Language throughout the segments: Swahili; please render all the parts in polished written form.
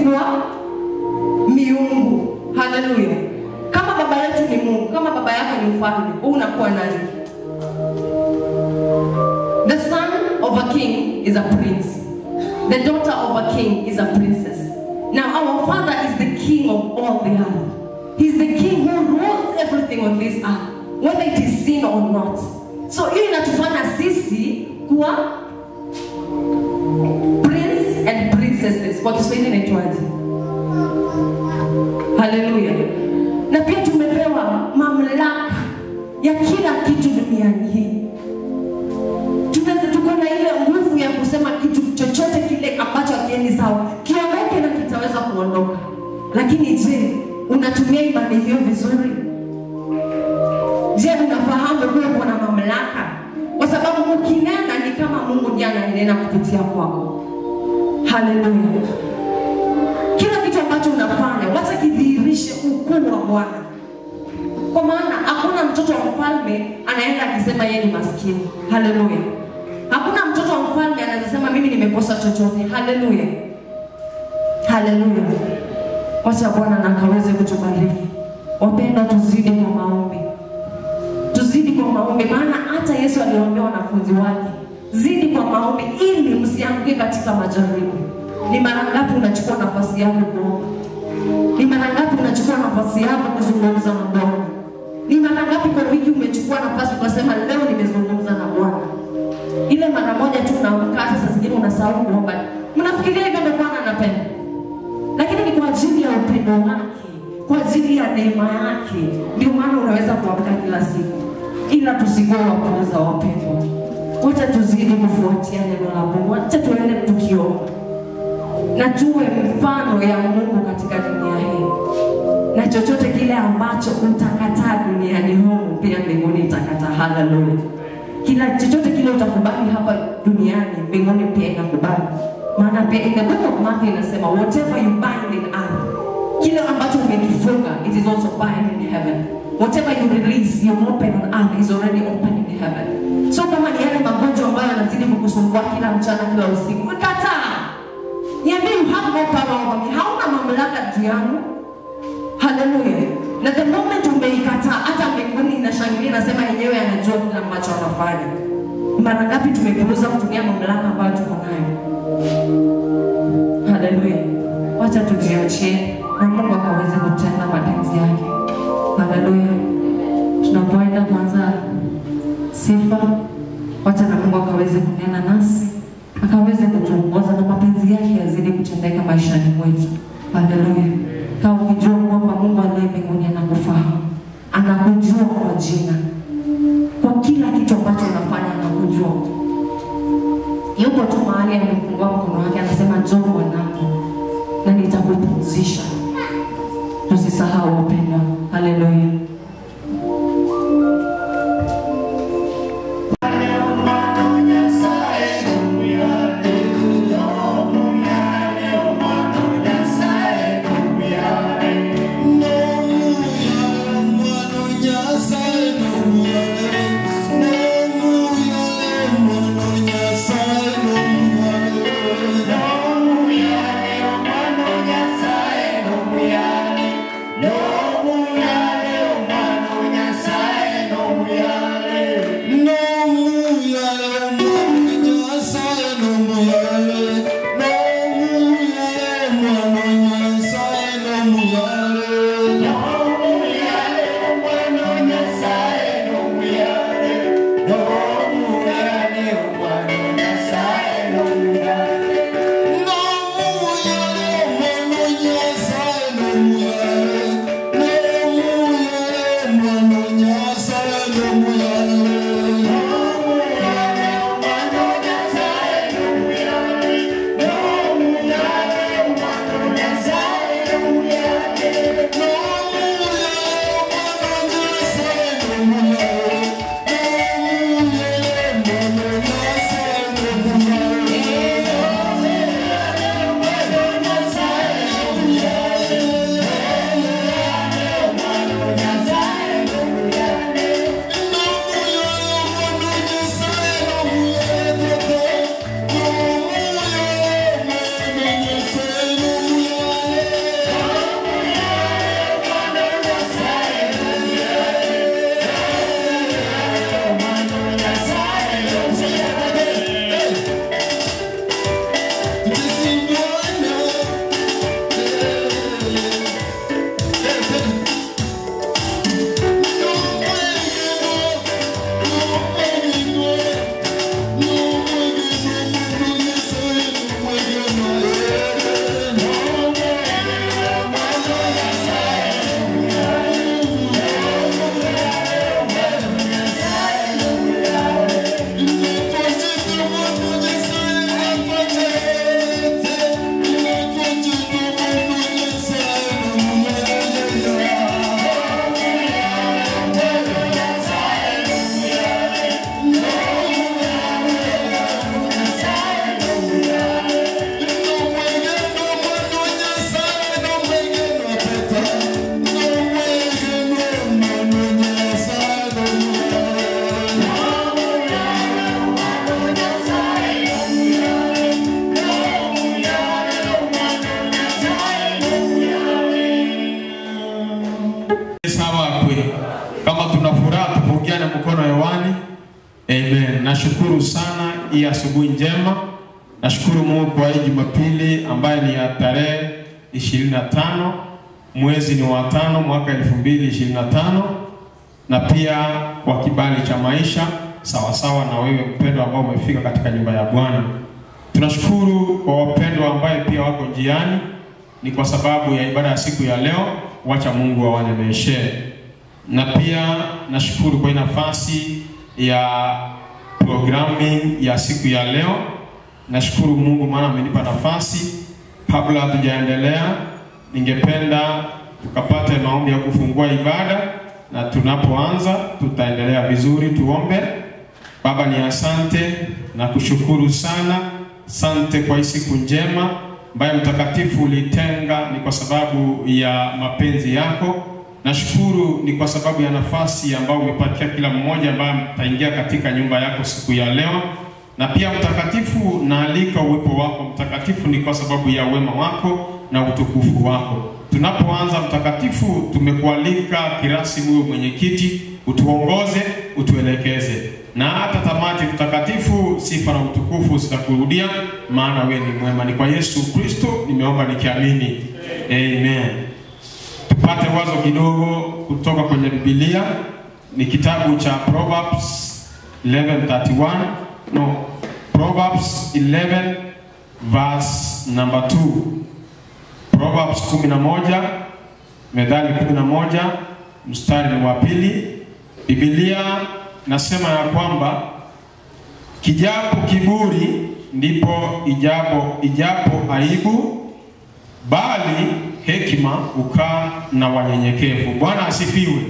kuwa miungu. Haleluya. Kama baba yetu ni Mungu, kama baba yako ni mfalme, wewe unakuwa nani? The son of a king is a prince. The daughter of a king is a princess. Now our father is the king of all the earth. He's the king who rules everything on this earth, whether it is sin or not. So hiyo inatufanya sisi kuwa prince and princesses. Kwa Kiswahili inaitwaje? Haleluya. Na pia tumepewa mamlaka ya kila kitu duniani hii. Tunaweza tuko na ile nguvu ya kusema kitu chochote kile ambacho hakiendi sawa kiondoke na kitaweza kuondoka. Lakini je, unatumia imani hiyo vizuri? Je, unafahamu wewe uko na mamlaka? Kwa sababu ukinena ni kama Mungu ndiye ananena kupitia kwako. Haleluya. Kila kitu ambacho unafanya wacha kidhihirishe ukuu wa Bwana. Kwa maana hakuna mtoto wa mfalme anaenda akisema yeye ni maskini. Haleluya. Hakuna mtoto wa mfalme anasema mimi nimekosa chochote. Haleluya. Haleluya. Wacha Bwana na akaweze kutubariki. Wapenda tuzidi kwa maombi. Tuzidi kwa maombi, maana hata Yesu aliwaambia wanafunzi wake, zidi kwa maombi ili msianguke katika majaribu. Ni mara ngapi unachukua nafasi yako kuomba? Ni mara ngapi unachukua nafasi yako kuzungumza na Bwana? Ni mara ngapi kwa wiki umechukua nafasi ukasema leo nimezungumza na Bwana? Ile mara moja tu unaamka, sasa zingine unasahau kuomba. Mnafikiria hivyo ndio Bwana anapenda? Lakini ni kwa ajili ya upendo wake, kwa ajili ya neema yake, ndio maana unaweza kuamka kila siku. Ila tusigoe wapuuza wapendwa. Wacha tuzidi kufuatia neno la Mungu. Wacha tuende tukiomba. Na tuwe mfano ya Mungu katika dunia hii. Na chochote kile ambacho utakataa duniani humu pia mbinguni itakataa. Haleluya. Kila chochote kile utakubali hapa duniani mbinguni pia inakubali. Maana pia in the book of Matthew inasema whatever you bind in earth, kile ambacho umekifunga, it is also bind in heaven. Whatever you release, you open on earth is already open in heaven. So kama ni yale magonjwa ambayo yanazidi kukusumbua kila mchana kila usiku, kataa. Niambie you have no power over me. Hauna mamlaka juu yangu. Haleluya. Na the moment umeikataa, hata mbinguni inashangilia nasema yenyewe anajua kile ambacho anafanya. Mara ngapi tumepuuza kutumia mamlaka ambayo tuko nayo? Haleluya. Wacha tujiachie na Mungu akaweze kutenda mapenzi yake. Haleluya. Tunapoenda kwanza sifa, wacha na Mungu akaweze kunena nasi, akaweze kutuongoza na mapenzi yake yazidi kutendeka maishani mwetu. Haleluya. Kama unajua kwamba Mungu aliye mbinguni anakufahamu, anakujua kwa jina, kwa kila kitu ambacho unafanya anakujua. Yupo tu mahali amefungua mkono wake anasema njoo mwanangu na nitakupumzisha. Tusisahau upendo. Haleluya. No, tupeane mkono hewani. Amen. Nashukuru sana hii asubuhi njema. Nashukuru Mungu kwa hii Jumapili ambayo ni ya tarehe 25 mwezi ni wa 5 mwaka 2025, na pia kwa kibali cha maisha sawa na wewe mpendwa ambao umefika katika nyumba ya Bwana. Tunashukuru kwa wapendwa ambao pia wako njiani, ni kwa sababu ya ibada ya siku ya leo. Wacha Mungu awanemeshe. Na pia nashukuru kwa nafasi ya programming ya siku ya leo. Nashukuru Mungu maana amenipa nafasi. Kabla hatujaendelea, ningependa tukapate maombi ya kufungua ibada, na tunapoanza tutaendelea vizuri. Tuombe. Baba, ni asante na kushukuru sana. Asante kwa siku njema ambayo mtakatifu ulitenga, ni kwa sababu ya mapenzi yako. Nashukuru ni kwa sababu ya nafasi ambayo umepatia kila mmoja ambaye mtaingia katika nyumba yako siku ya leo. Na pia mtakatifu, naalika uwepo wako mtakatifu, ni kwa sababu ya wema wako na utukufu wako. Tunapoanza mtakatifu, tumekualika kirasmi wewe mwenyekiti, utuongoze, utuelekeze. Na hata tamati mtakatifu, sifa na utukufu zitakurudia, maana wewe ni mwema. Ni kwa Yesu Kristo nimeomba nikiamini. Amen. Tupate wazo kidogo kutoka kwenye Biblia. Ni kitabu cha Proverbs 11 verse number 2. Proverbs 11, Methali 11 mstari wa 2. Biblia nasema ya kwamba kijapo kiburi ndipo ijapo aibu, bali hekima ukaa na wanyenyekevu. Bwana asifiwe.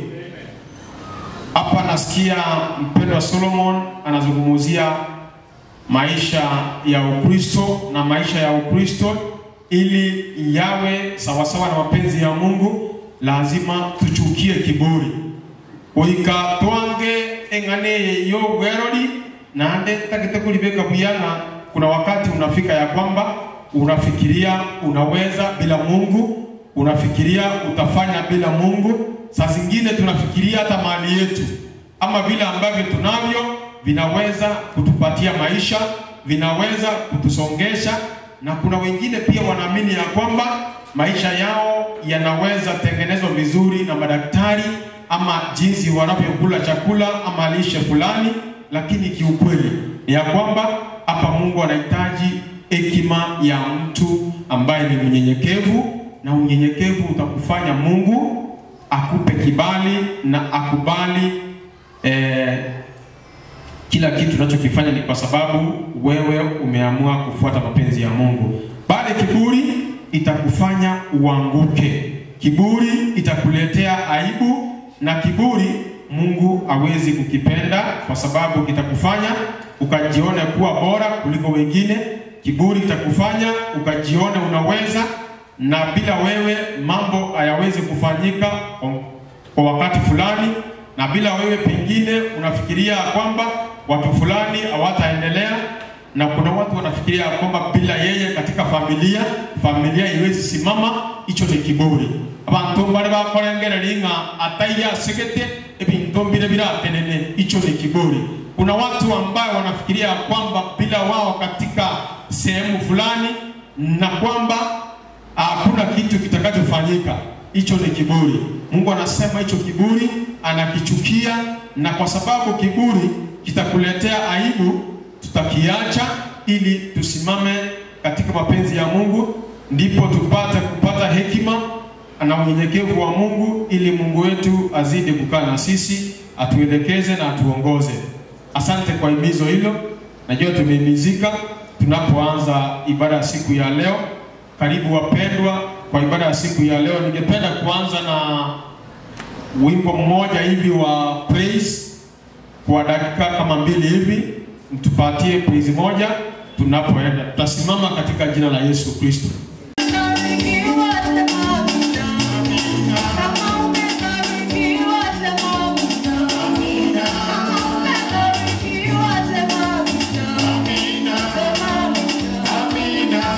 Hapa nasikia mpendwa Solomon anazungumzia maisha ya Ukristo, na maisha ya Ukristo ili yawe sawasawa na mapenzi ya Mungu, lazima tuchukie kiburi. Oika twange engane yo werori na ande takite kulibeka buyana. Kuna wakati unafika ya kwamba unafikiria unaweza bila Mungu, unafikiria utafanya bila Mungu. Saa zingine tunafikiria hata mali yetu ama vile ambavyo tunavyo vinaweza kutupatia maisha, vinaweza kutusongesha. Na kuna wengine pia wanaamini ya kwamba maisha yao yanaweza tengenezwa vizuri na madaktari, ama jinsi wanavyokula chakula ama lishe fulani. Lakini kiukweli ni ya kwamba hapa Mungu anahitaji hekima ya mtu ambaye ni mnyenyekevu, na unyenyekevu utakufanya Mungu akupe kibali na akubali kila kitu unachokifanya, ni kwa sababu wewe umeamua kufuata mapenzi ya Mungu. Bali kiburi itakufanya uanguke. Kiburi itakuletea aibu, na kiburi Mungu hawezi kukipenda, kwa sababu kitakufanya ukajione kuwa bora kuliko wengine. Kiburi itakufanya ukajione unaweza, na bila wewe mambo hayawezi kufanyika kwa wakati fulani, na bila wewe pengine unafikiria kwamba watu fulani hawataendelea, na kuna watu wanafikiria kwamba bila yeye katika familia iwezi simama. Hicho ni kiburi. Abantu bari bakorengera linga ataiya segete ebintu bile bila tenene. Hicho ni kiburi. Kuna watu ambao wanafikiria kwamba bila wao katika sehemu fulani, na kwamba hakuna kitu kitakachofanyika. Hicho ni kiburi. Mungu anasema hicho kiburi anakichukia, na kwa sababu kiburi kitakuletea aibu, tutakiacha ili tusimame katika mapenzi ya Mungu. Ndipo tupate kupata hekima na unyenyekevu wa Mungu, ili Mungu wetu azidi kukaa na sisi, atuelekeze na atuongoze. Asante kwa himizo hilo. Najua tumehimizika tunapoanza ibada ya siku ya leo. Karibu wapendwa kwa ibada ya siku ya leo. Ningependa kuanza na wimbo mmoja hivi wa praise kwa dakika kama 2 hivi. Mtupatie praise moja tunapoenda. Tutasimama katika jina la Yesu Kristo. Amina.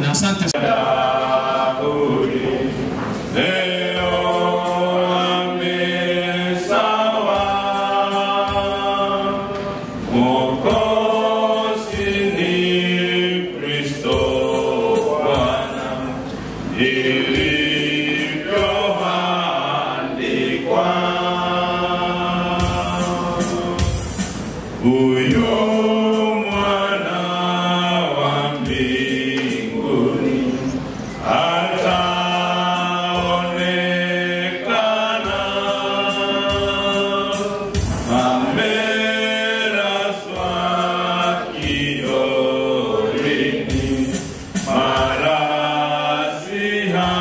Bwana. Asante sana. Marasiha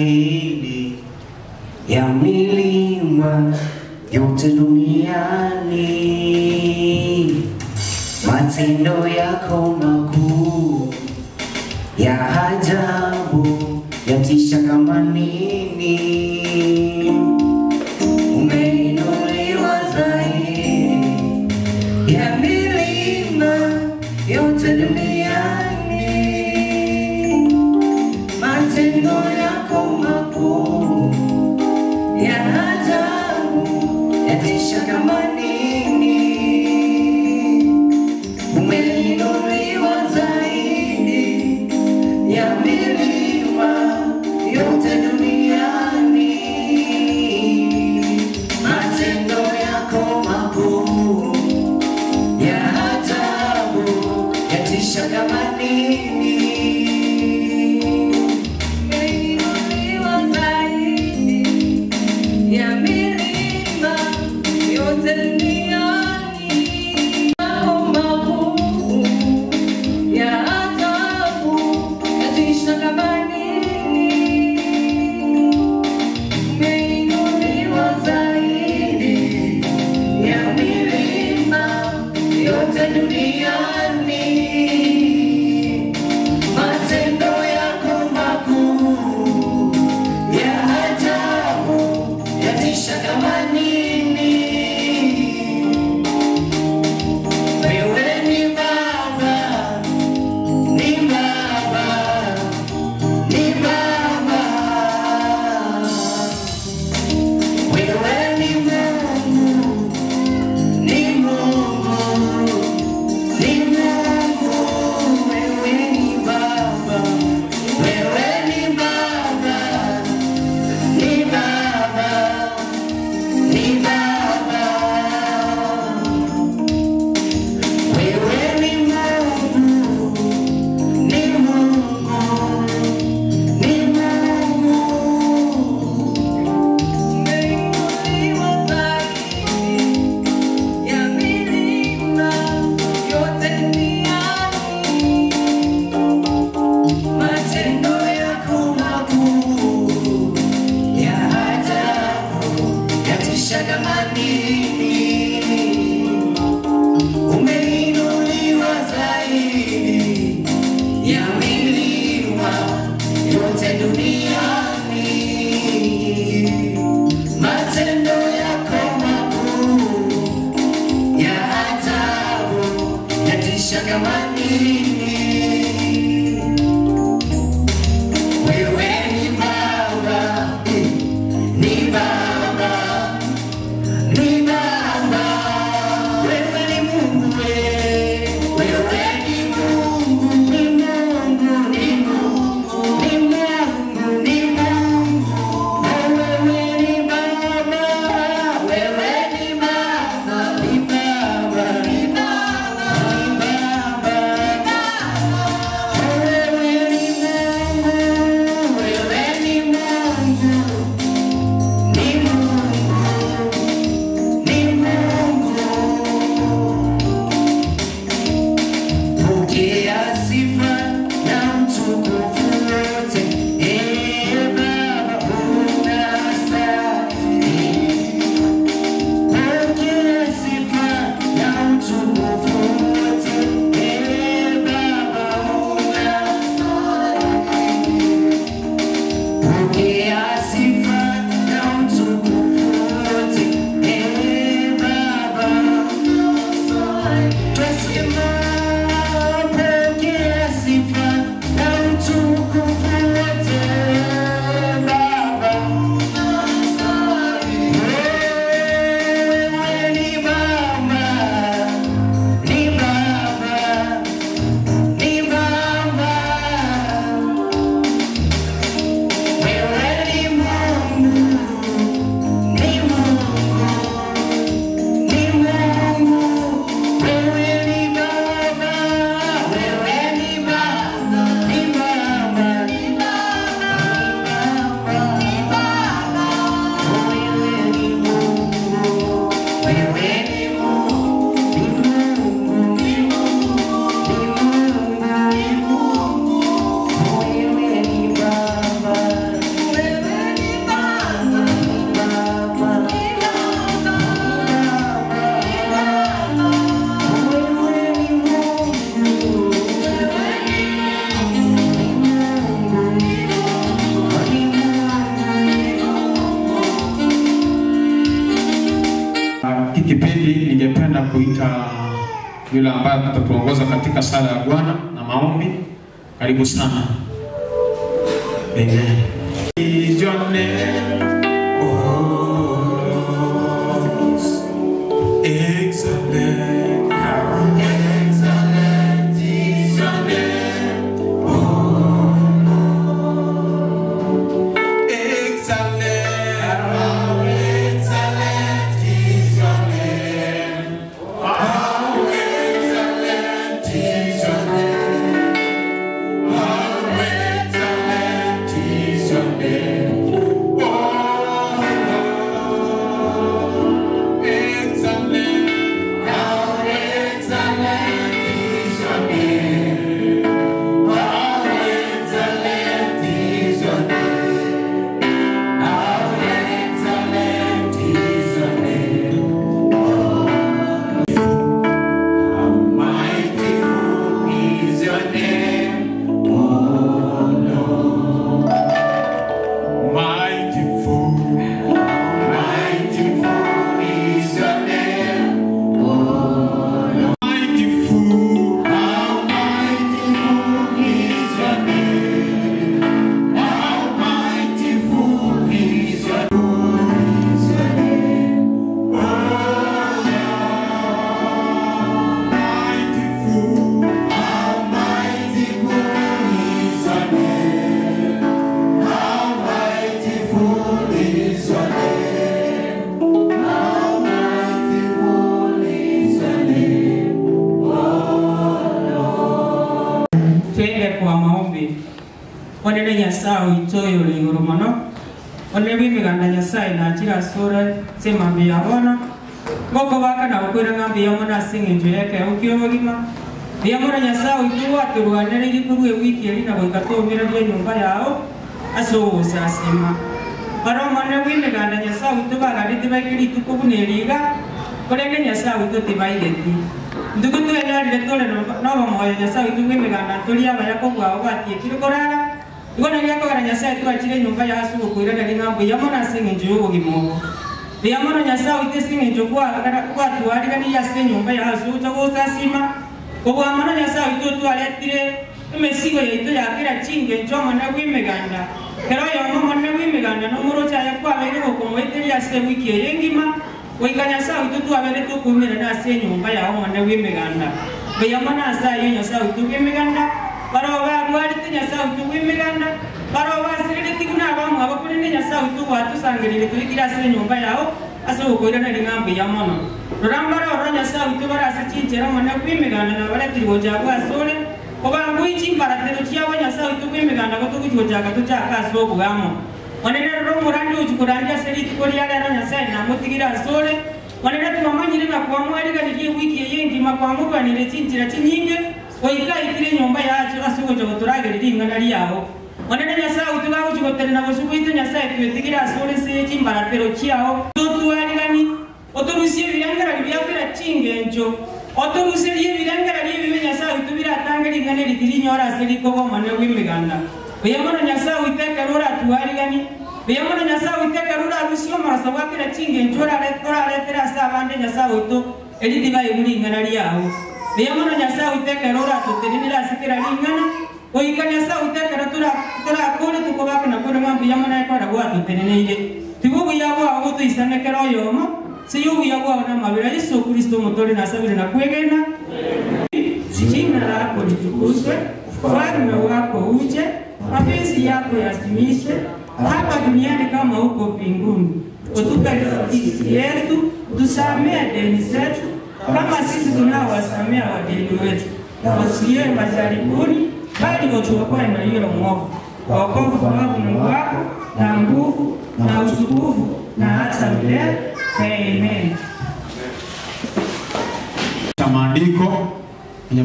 zaidi ya milima yote duniani. Matendo yako makuu ya ajabu yatisha kama nini. Umeinuliwa zaidi ya milima yote duniani. Matendo yako makuu ya ajabu yatisha kama nini. Umeinuliwa zaidi ya milima yote duniani. kipindi ningependa kuita yule ambaye atatuongoza katika sala ya Bwana na maombi. Karibu sana. Amen. Is your name, oh Lord, excellent, how excellent is your name, oh Lord, excellent, how excellent is your name, how excellent is your name, how excellent is your name. Onere Nyasaye itoyo liguru mono. Onere bimiganda Nyasaye na chira sura sema biya bona. Goko baka na ukwira ngambi ya mona singi njeke ukiyo gima. Biya mona Nyasaye ituwa turuanere gikuru wiki eli na boikato mira bya nyumba yao. Aso sasima. Baro mane bimiganda Nyasaye ituba galite bakiri tukubuneliga. Onere Nyasaye itote baigeti. Ndugutu enari letole no moyo Nyasaye itubimiganda tulia bayako kwa obati kirukorara. Ngona yako gara Nyasaye twachire nyumba ya asu kuira na ngambo ya mona singi njugo gimo. Ya mona Nyasaye itesingi njugo kwa tuari gani ya singi nyumba ya asu chago sasima. Kwa mona Nyasaye ito aletire imesigo ya ito ya kira chinge njoma na wimeganda. Kero ya mama na wimeganda no muro cha ya kwa bere ko mwete ya se wiki yengima. Wika Nyasaye ito abere to kumira na singi nyumba ya mona wimeganda. Ya mona Nyasaye Nyasaye ito wimeganda. Baroba ruari Nyasaye ito wimeganda. Baroba sirele tikuna bamu abakuni Nyasaye ito watu sangirire tulikira se nyumba yao aso ukoira na ngambi ya mono. Rambara ora Nyasaye ito barasa chinchera mona wimeganda na bale tiroja kwa sole. Oba nguichi baratero chiawa Nyasaye ito wimeganda ko tukujoja ka tuchaka so bugamo. Onene ro murandi uchukurandia seri tikori ala Nyasaye na mutigira sole. Onene tumamanyire na kwa mwali ga ndi wiki yengi makwamu banire chinchira chinyinge. Oika ikire nyumba yacu asugoje guturagire ringana riyaho. Onene Nyasaye utubaho chigotera na bosukuite Nyasaye twetigira sole se chimbaratero chiaho. Tutuarigani oturusie birangara byakira chingenjo. Oturusie birangara bibi Nyasaye tubira tangari ngane litirinyora seliko go mane wimiganda. Oyamana Nyasaye iteka rora tuarigani. Oyamana Nyasaye iteka rora rusio marasa wakira chingenjo ra letera sabande Nyasaye to elidiba yuri ngana riyaho. Oyamana Nyasaye iteka rora tutenira sikira ringana. Oika Nyasaye iteka tura kore tukobaka na kore ngambi yamana ekora gwa tutenene Tibubu yabo abuto isanekero yomo siyo yabo na mabira Yesu Kristo mutore na sabiri na kwegena. Jina lako litukuzwe, ufalme wako uje, mapenzi yako yatimizwe hapa duniani kama huko mbinguni. Utupe riziki yetu, tusamehe deni zetu kama sisi tunawasamehe wadeni wetu. Usitie majaribuni, bali utuokoe na yule mwovu. Wokovu wako Mungu wako na nguvu na utukufu na hata milele. Amen.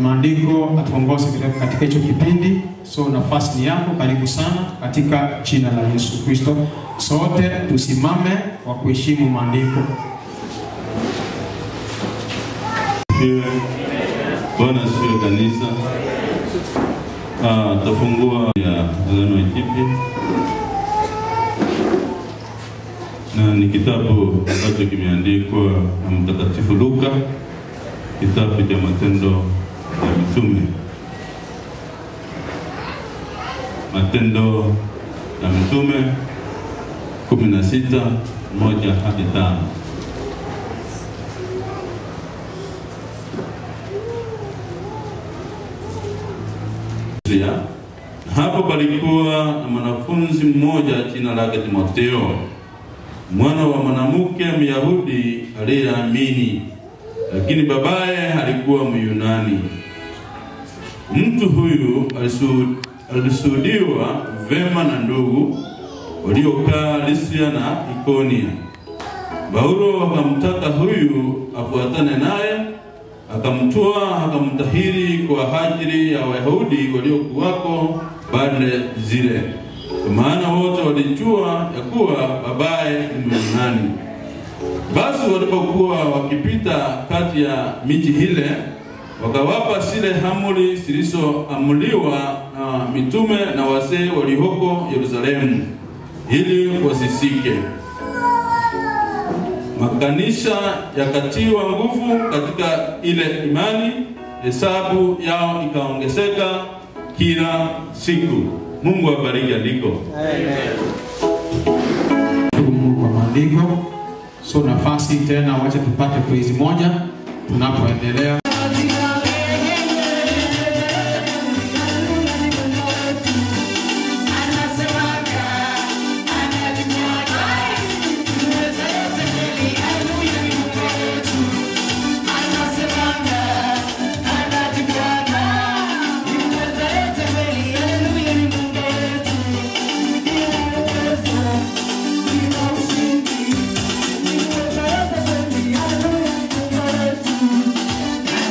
Maandiko atuongoze katika hicho kipindi. So nafasi ni yako, karibu sana katika jina la Yesu Kristo. Sote tusimame kwa kuheshimu maandiko. Bwana asifiwe kanisa. Tafungua ya Agano Jipya. na ni kitabu ambacho kimeandikwa na Mtakatifu Luka, kitabu cha Matendo ya Mitume. Matendo ya Mitume 16:1-5. Hapo palikuwa na mwanafunzi mmoja jina lake Timotheo, mwana wa mwanamke Myahudi aliyeamini, lakini babaye alikuwa Myunani. Mtu huyu alishuhudiwa vema na ndugu waliokaa Lisia na Ikonia. Paulo akamtaka huyu afuatane naye, akamtoa akamtahiri kwa ajili ya Wayahudi waliokuwako pande zile, kwa maana wote walijua ya kuwa babaye ni Myunani. Basi walipokuwa wakipita kati ya miji ile, wakawapa zile amri zilizoamuliwa na mitume na wazee walioko Yerusalemu, ili wasisike. Makanisa yakatiwa nguvu katika ile imani, hesabu yao ikaongezeka kila siku. Mungu abariki andiko. Mungu kwa maandiko. So nafasi tena, wacha tupate praise moja tunapoendelea. I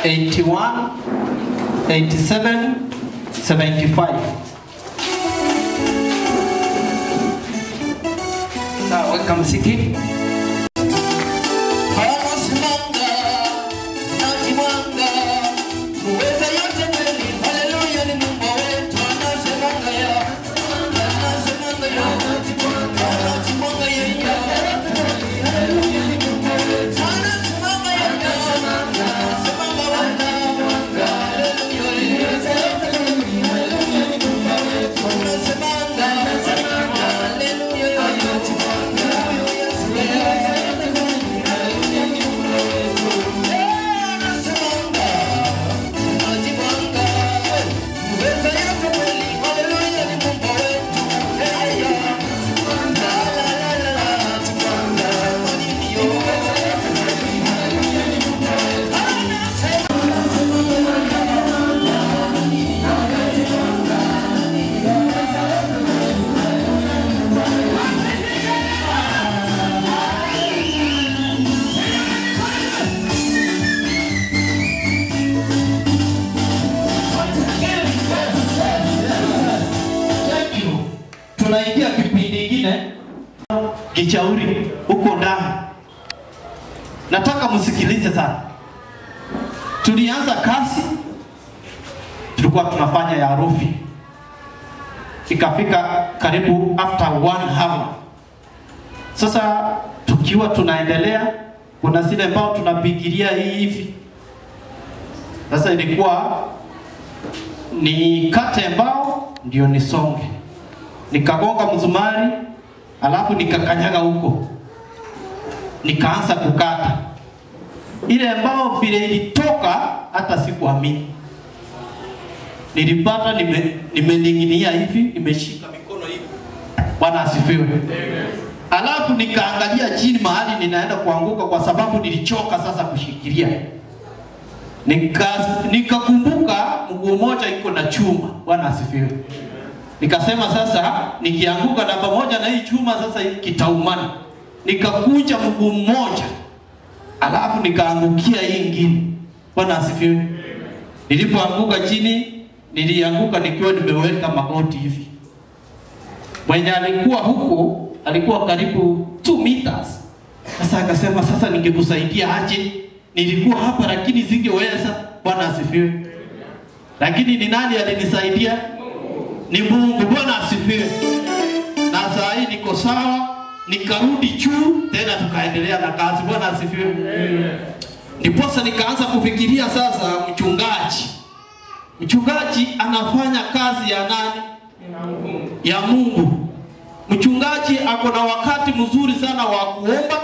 81 87 75. Sawa, weka muziki. Tunaingia kipindi kingine kichauri huko ndani. Nataka msikilize sana. Tulianza kazi, tulikuwa tunafanya ya harufi. Ikafika karibu after 1 hour. Sasa tukiwa tunaendelea, kuna zile ambao tunapigilia hivi. Sasa ilikuwa ni kate ambao ndio nisonge. Nikagonga mzumari, alafu nikakanyaga huko. Nikaanza kukata. Ile ambao vile ilitoka hata sikuamini. Nilipata nimening'inia hivi, nimeshika mikono hivi. Bwana asifiwe. Amen. Alafu nikaangalia chini mahali ninaenda kuanguka kwa sababu nilichoka sasa kushikilia. Nikakumbuka mguu mmoja iko na chuma. Bwana asifiwe. Nikasema sasa nikianguka namba moja na hii chuma sasa kitaumana. Nikakunja mguu mmoja. Alafu nikaangukia hii nyingine. Bwana asifiwe. Nilipoanguka chini, nilianguka nikiwa nimeweka magoti hivi. Mwenye alikuwa huko, alikuwa karibu 2 meters. Sasa akasema sasa ningekusaidia aje? Nilikuwa hapa lakini singeweza. Bwana asifiwe. Lakini ni nani alinisaidia? Ni Mungu. Bwana asifiwe. Na saa hii niko sawa, nikarudi juu tena tukaendelea na kazi. Bwana asifiwe. Ndiposa nikaanza kufikiria sasa mchungaji. Mchungaji anafanya kazi ya nani? Ya Mungu. Mchungaji ako na wakati mzuri sana wa kuomba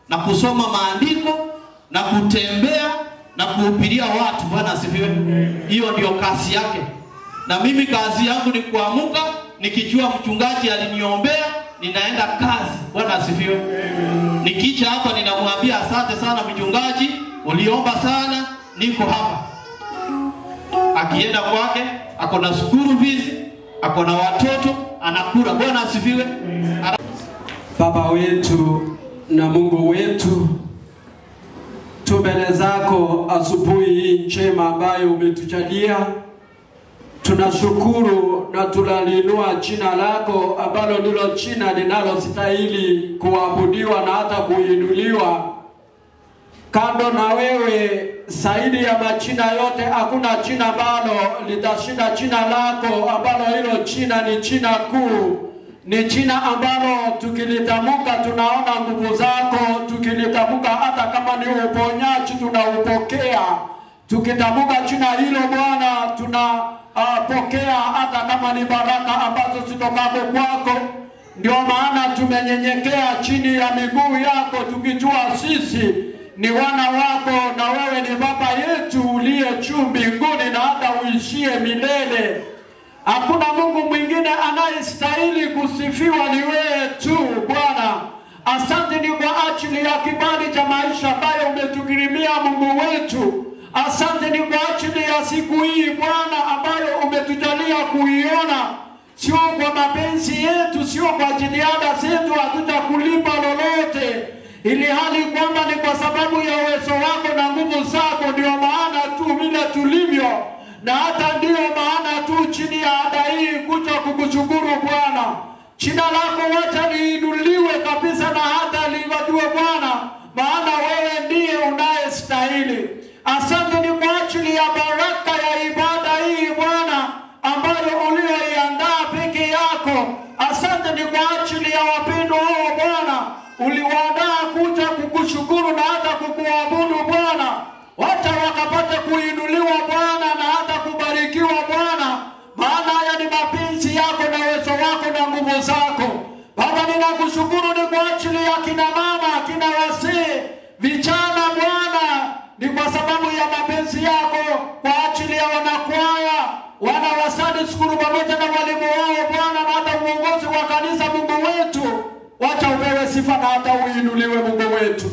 na kusoma maandiko na kutembea na kuhubiria watu. Bwana asifiwe. Hiyo ndio kazi yake. Na mimi kazi yangu ni kuamuka nikijua mchungaji aliniombea, ninaenda kazi. Bwana asifiwe. Nikija hapa ninamwambia asante sana mchungaji, uliomba sana, niko hapa. Akienda kwake, ako na school fees, ako na watoto, anakula. Bwana asifiwe. Baba wetu na Mungu wetu, tumbele zako asubuhi hii njema ambayo umetujalia. Tunashukuru na tunaliinua jina lako ambalo ndilo jina linalostahili kuabudiwa na hata kuinuliwa. Kando na wewe, zaidi ya majina yote hakuna jina ambalo litashinda jina lako, ambalo hilo jina ni jina kuu. Ni jina ambalo tukilitamka tunaona nguvu zako, tukilitamka hata kama ni uponyaji tunaupokea. Tukitamka jina hilo Bwana tunapokea hata kama ni baraka ambazo zitokapo kwako. Ndio maana tumenyenyekea chini ya miguu yako tukijua sisi ni wana wako na wewe ni Baba yetu uliye juu mbinguni na hata uishie milele. Hakuna Mungu mwingine anayestahili kusifiwa, ni wewe tu Bwana. Asante ni kwa ajili ya kibali cha maisha ambayo umetukirimia Mungu wetu. Asante ni kwa ajili ya siku hii Bwana ambayo umetujalia kuiona. Sio kwa mapenzi yetu, sio kwa jitihada zetu, hatutakulipa lolote. ili hali kwamba ni kwa sababu ya uwezo wako na nguvu zako ndio maana tu vile tulivyo, na hata ndio maana tu chini ya ada hii kuja kukushukuru Bwana. Jina lako wacha liinuliwe kabisa na hata livadiwe Bwana, maana wewe ndiye unayestahili. Asante ni kwa ajili ya baraka ya ibada hii Bwana ambayo ulioiandaa peke yako. Asante ni kwa ajili ya wapendwa wao Bwana uliwaandaa kuja kukushukuru na hata kukuabudu Bwana. Wacha wakapate kuinuliwa Bwana na hata kubarikiwa Bwana, maana haya ni mapenzi yako na uwezo wako na nguvu zako. Baba, ninakushukuru ni kwa ajili ya kina mama, kina wazee, vijana Bwana, ni kwa sababu ya mapenzi yako, kwa ajili ya wanakwaya, wana wa Sunday school pamoja na walimu wao Bwana, na hata uongozi wa kanisa Mungu wetu. Wacha upewe sifa na hata uinuliwe Mungu wetu.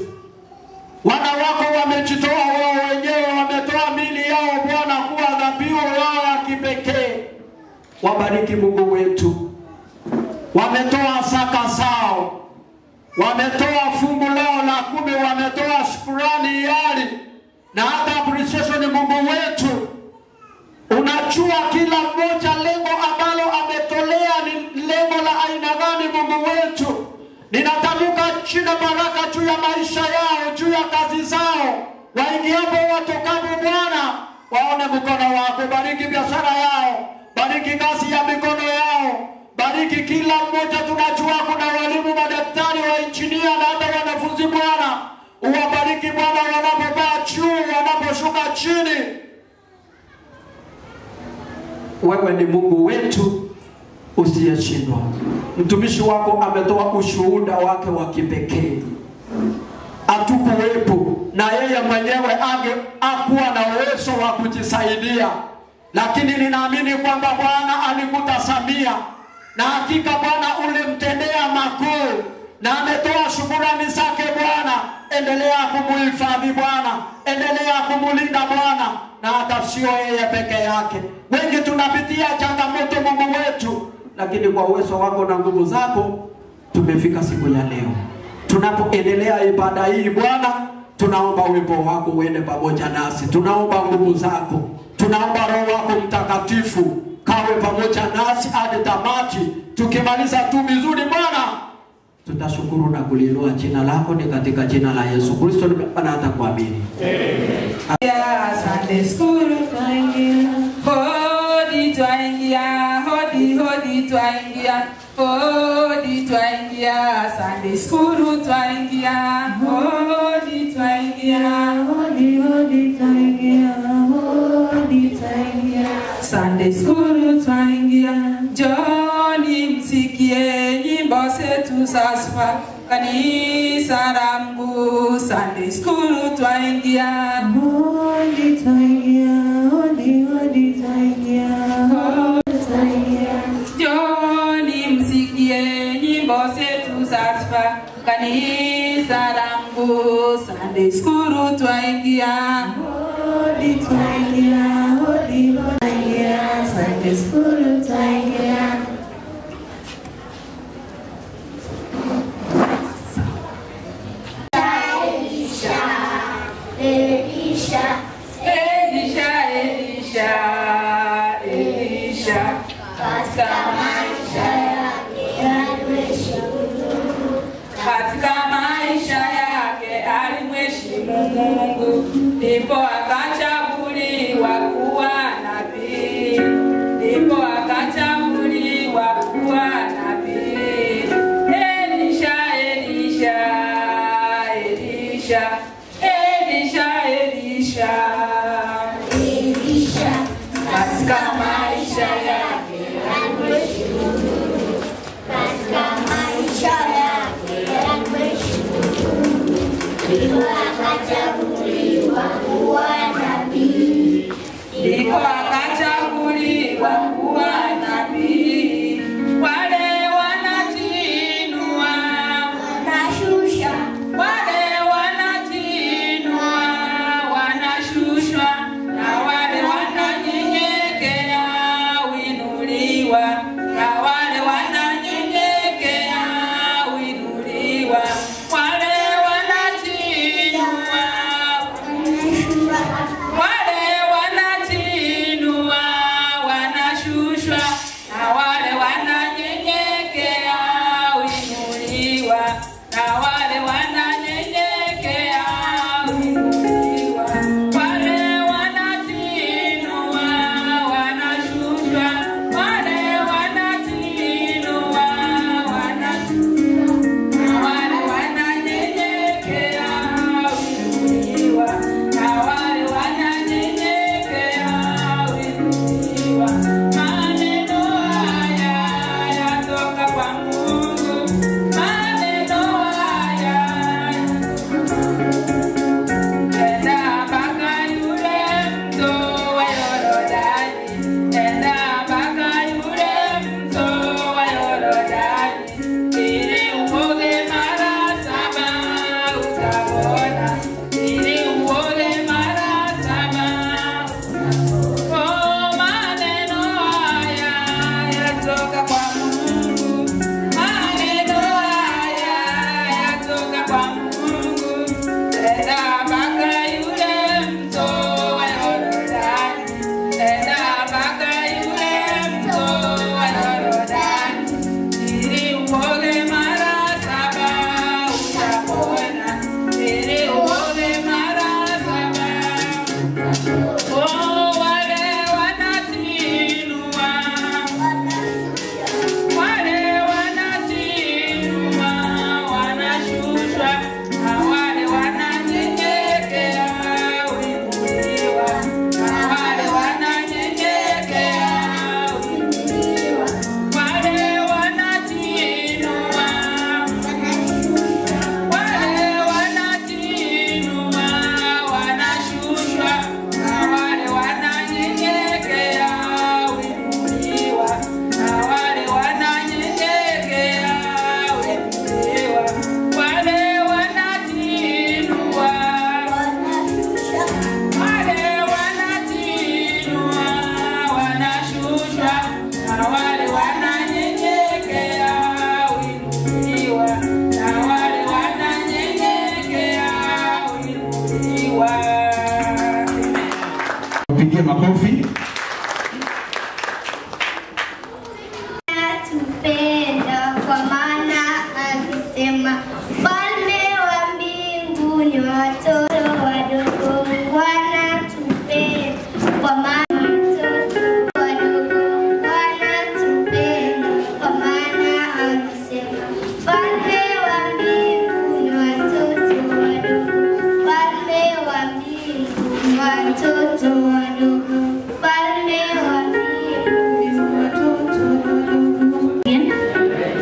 Wana wako wamejitoa wao wenyewe, wametoa mili yao Bwana kuwa dhabihu yao ya kipekee. Wabariki Mungu wetu. Wametoa zaka zao, wametoa fungu lao la 10, wametoa shukrani yali na hata appreciation. Mungu wetu, unajua kila mmoja lengo ambalo ametolea ni lengo la aina gani Mungu wetu. Ninatamka chini baraka juu ya maisha yao, juu ya kazi zao, waingiapo watokapo Bwana, waone mkono wako. Bariki biashara yao, bariki kazi ya mikono yao, bariki kila mmoja. Tunajua kuna walimu, madaktari, wa injinia na hata wanafunzi Bwana. Uwabariki Bwana wanapopaa juu, wanaposhuka chini. Wewe ni Mungu wetu usiyeshindwa. Mtumishi wako ametoa ushuhuda wake wa kipekee. Hatukuwepo na yeye mwenyewe hakuwa na uwezo wa kujisaidia, lakini ninaamini kwamba Bwana alikutazamia na hakika Bwana ulimtendea makuu na ametoa shukrani zake Bwana. Endelea kumuhifadhi Bwana, endelea kumulinda Bwana, na hata sio yeye peke yake. Wengi tunapitia changamoto Mungu wetu, lakini kwa uwezo wako na nguvu zako tumefika siku ya leo. Tunapoendelea ibada hii Bwana, tunaomba uwepo wako uende pamoja nasi. Tunaomba nguvu zako, tunaomba Roho wako Mtakatifu kawe pamoja nasi hadi tamati. Tukimaliza tu vizuri Bwana, tutashukuru na kuliinua jina lako. Ni katika jina la Yesu Kristo na hata kuamini. Sunday school twaingia, hodi twaingia, hodi hodi twaingia, hodi twaingia. Sunday school twaingia, hodi twaingia, hodi hodi twaingia, hodi twaingia. Sunday school twaingia, Johnny msikie nyimbo zetu za sifa kanisa la Mungu. Sunday school twaingia, hodi twaingia, hodi hodi twaingia, hodi twaingia. Johnny msikie nyimbo zetu za sifa kanisa la Mungu. Sunday school twaingia, hodi twaingia, hodi hodi twaingia. Sunday school twaingia. Elisha katika maisha yake alimheshimu Mungu, ndipo akachaguliwa kuwa nabii, ndipo akachaguliwa kuwa nabii. Elisha katika maisha yake alimheshimu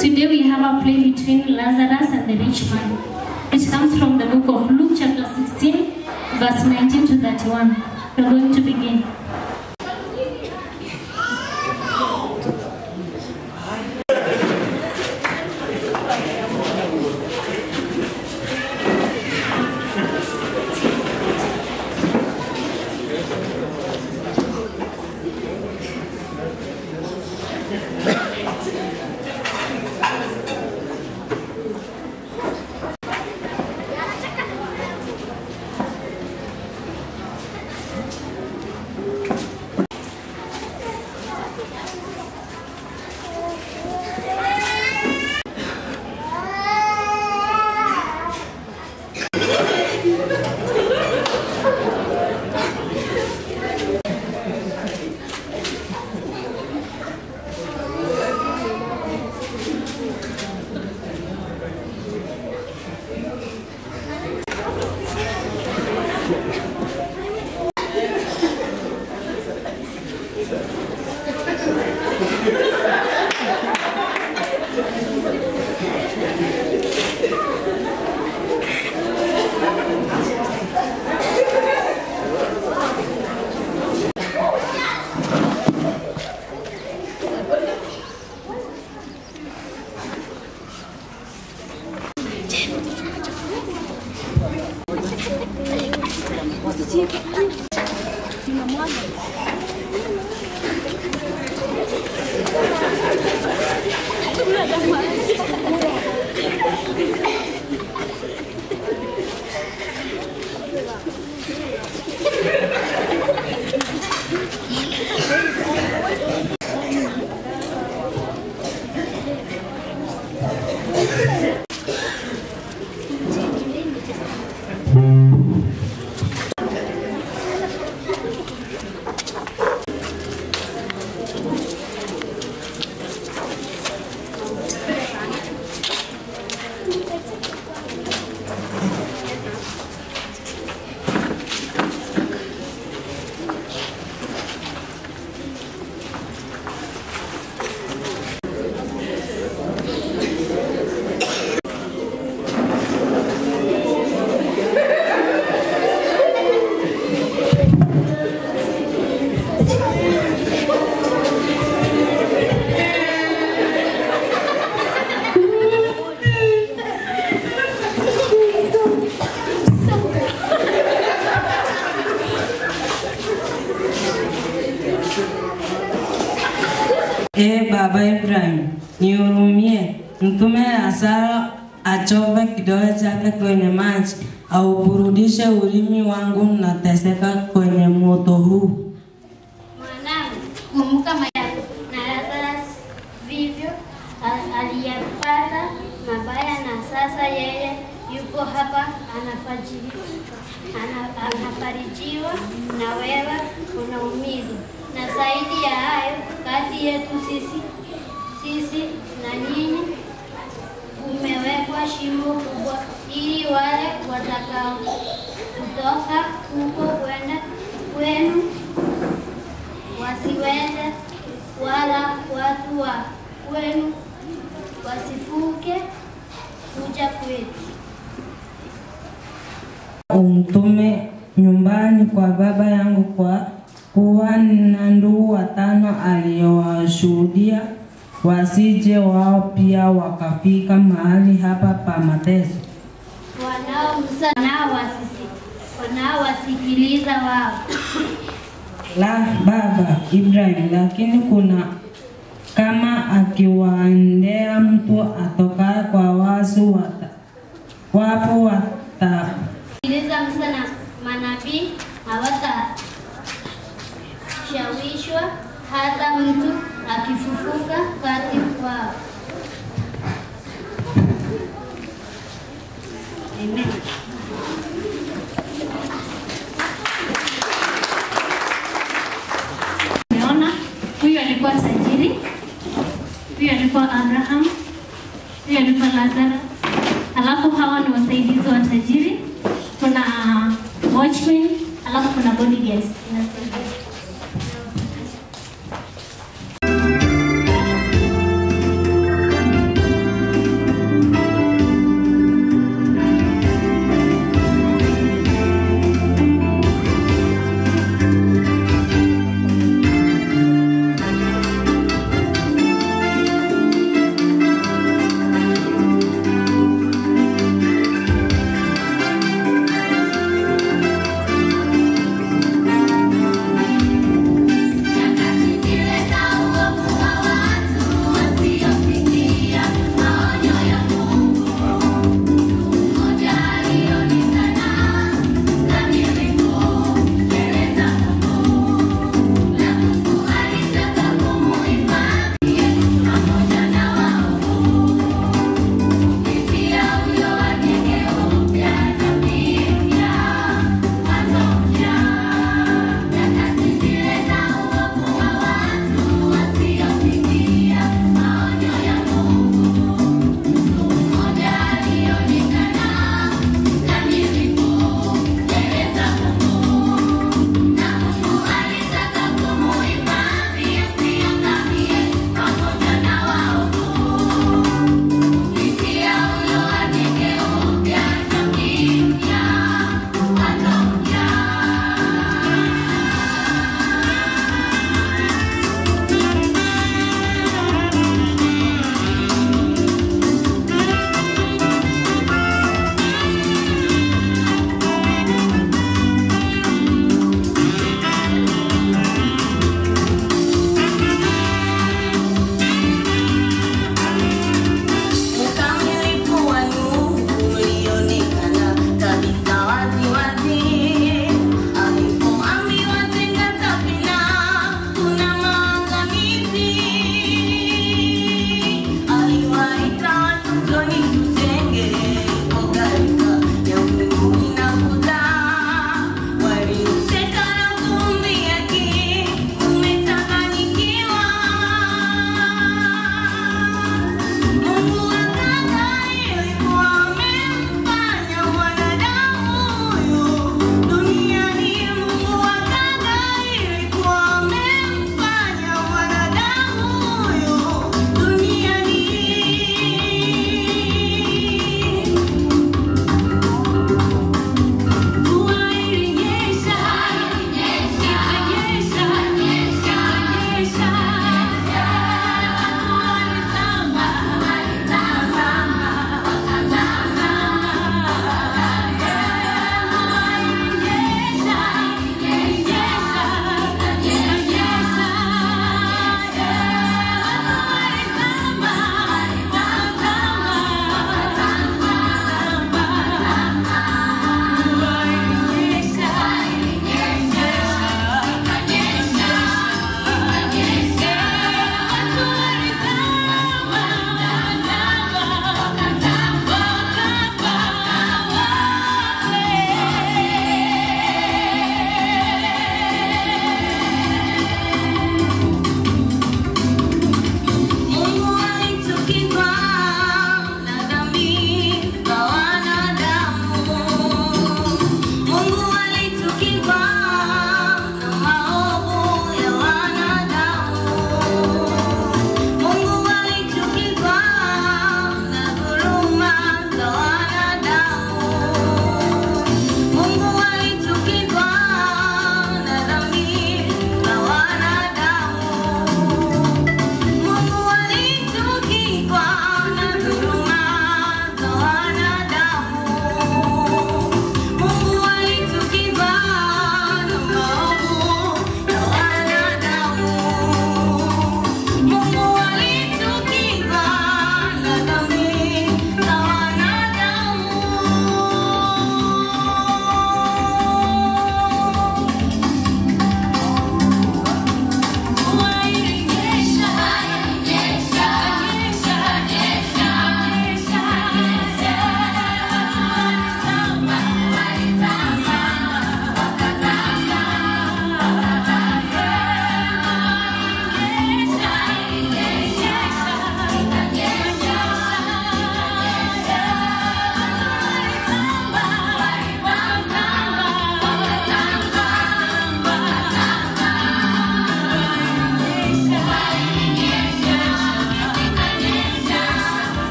Today we have a play between Lazarus and the rich man. It comes from the book of Luke chapter 16, verse 19 to 31. We're going to begin. Baba Ibrahim, nihurumie. Mtume Lazaro achove kidole chake kwenye maji, au burudishe ulimi wangu nateseka kwenye moto huu. Mwanangu, kumbuka maisha na Lazarus vivyo aliyapata mabaya, na sasa yeye yupo hapa anafarijiwa na wewe unaumizwa. Na zaidi ya hayo, kati yetu sisi na nyinyi umewekwa shimo kubwa, ili wale watakao kutoka huko kwenda kwenu wasiweze, wala watu wa kwenu wasifuke kuja kwetu. Umtume nyumbani kwa baba yangu, kwa kuwa na ndugu watano aliyowashuhudia, wasije wao pia wakafika mahali hapa pa mateso. Wanaowasikiliza wao. La, Baba Ibrahim, lakini kuna kama akiwaendea mtu atokaye kwa wafu Sikiliza Musa na manabii, hawatashawishwa hata mtu akifufuka kati kwao. Amen. Umeona, huyu alikuwa tajiri, huyu alikuwa Abraham, huyu alikuwa Lazarus. Alafu hawa ni wasaidizi wa tajiri. Kuna watchman, alafu kuna bodyguards.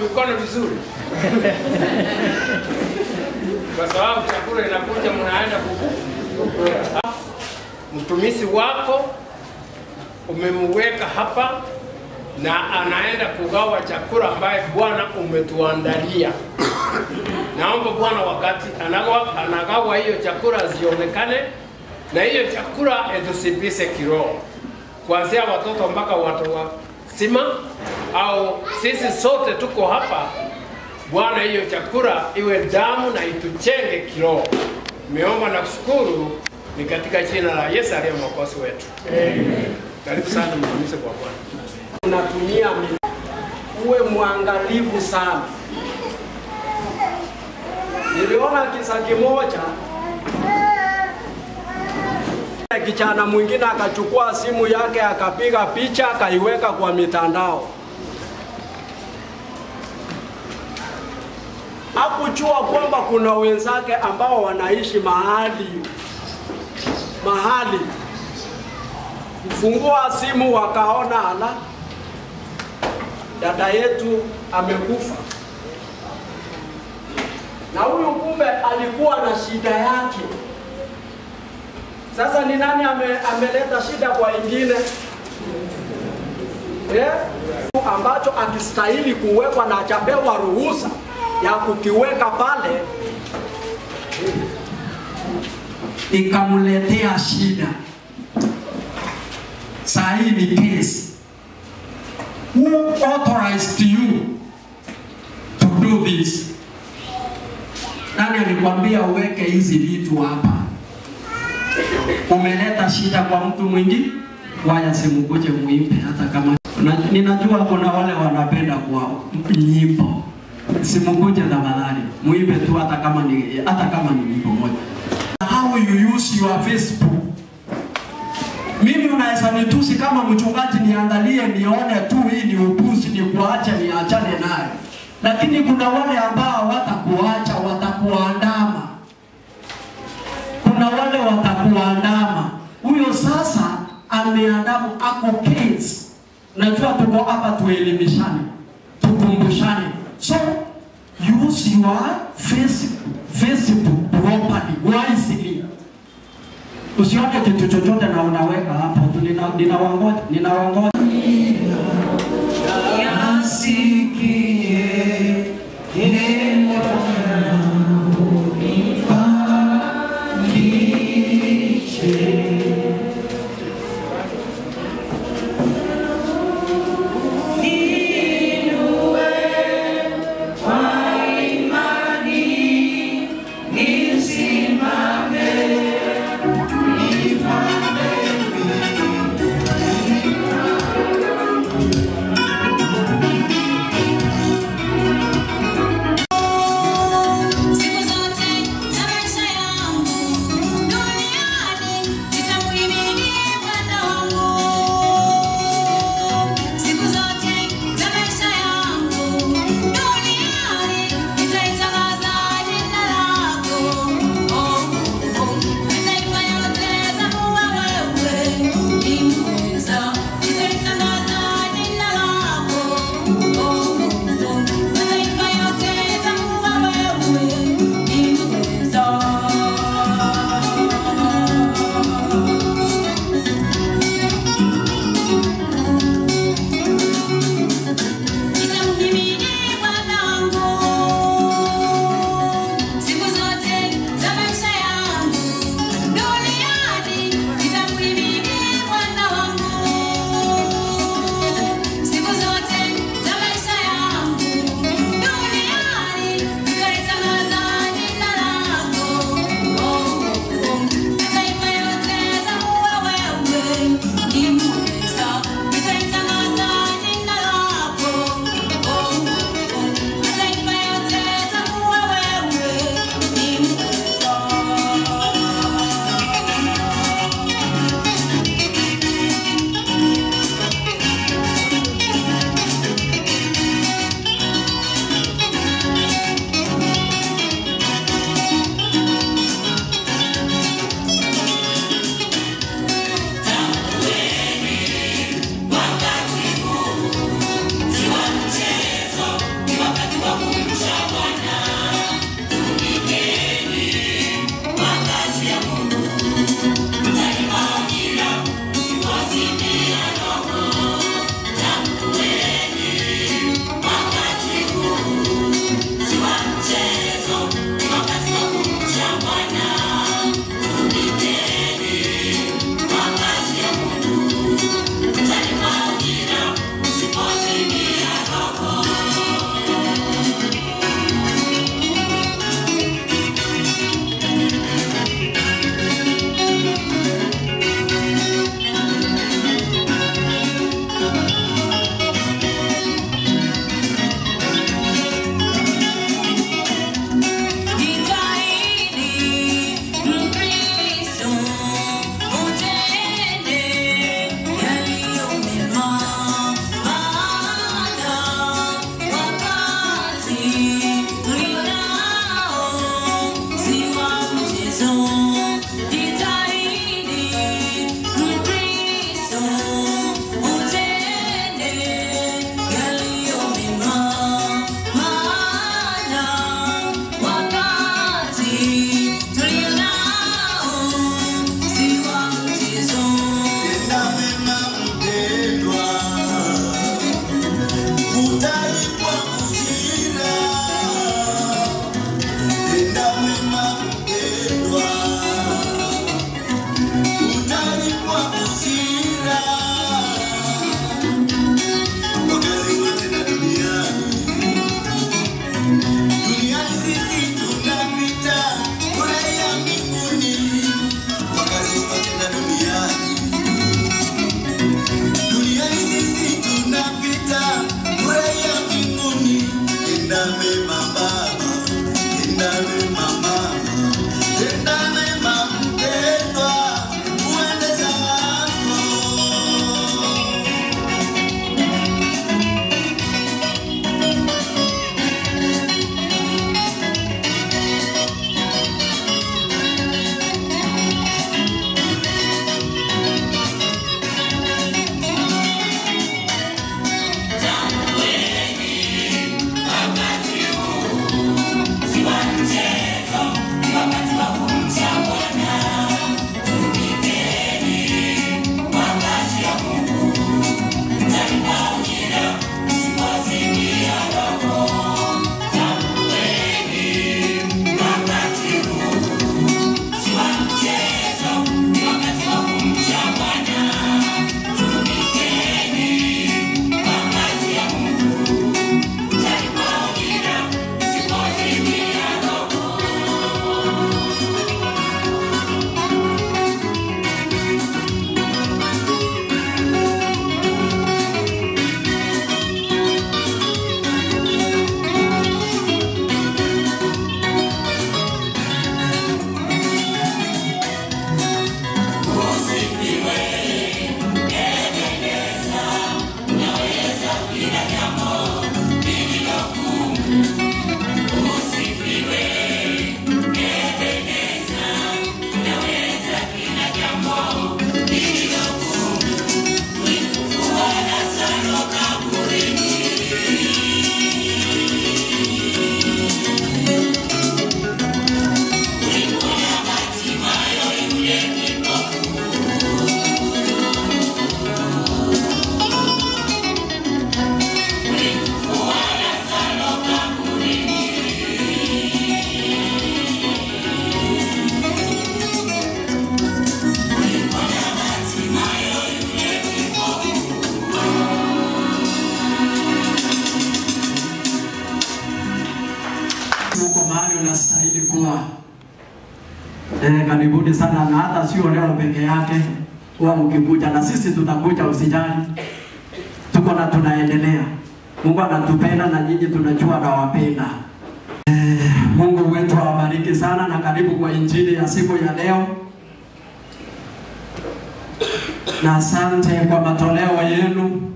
mikono vizuri. Kwa sababu chakula inakuja mnaenda kukula. Mtumishi wako umemweka hapa na anaenda kugawa chakula ambaye Bwana umetuandalia. Naomba Bwana wakati anagawa hiyo chakula zionekane na hiyo chakula etusibise kiroho. Kuanzia watoto mpaka watu wazima au sisi sote tuko hapa. Bwana, hiyo chakula iwe damu na ituchenge kiroho. Nimeomba na kushukuru ni katika jina la Yesu aliye mwokozi wetu. Amen. Karibu sana mtumishi kwa Bwana. Unatumia uwe mwangalifu sana. Niliona kisa kimoja, kijana mwingine akachukua simu yake akapiga picha akaiweka kwa mitandao. Hakujua kwamba kuna wenzake ambao wanaishi mahali. Kufungua simu wakaona ala, dada yetu amekufa. Na huyu kumbe alikuwa na shida yake. Sasa ni nani ameleta shida kwa wengine? Ambacho akistahili kuwekwa na achapewa ruhusa ya kukiweka pale, ikamletea shida. Sahi ni case. Who authorized you to do this? Nani alikwambia uweke hizi vitu hapa? Umeleta shida kwa mtu mwingine? Waya simukuje muimbe hata kama ninajua kuna wale wanapenda kwa nyimbo. Simukuje tafadhali. Muimbe tu hata kama ni nyimbo moja. How you use your Facebook? Mimi unaweza nitusi kama mchungaji niangalie nione tu hii ni upuzi ni kuacha niachane naye. Lakini kuna wale ambao watakuacha, watakuandama. Kuna wale watakuandama. Huyo sasa ameandama ako case. Najua tuko hapa tuelimishane, tukumbushane. So use your Facebook properly, wisely. Usione kitu chochote na unaweka hapo. Ninawangoja. tenda mema baba, tenda mema mama, tenda mema mpendwa, uende zako. Unastahili kuwa karibuni sana, na hata sio leo peke yake, huwa mkikuja na sisi tutakuja, usijali. Tuko na tunaendelea. Mungu anatupenda na nyinyi tunajua na wapenda. Mungu wetu awabariki sana, na karibu kwa injili ya siku ya leo. Na asante kwa matoleo yenu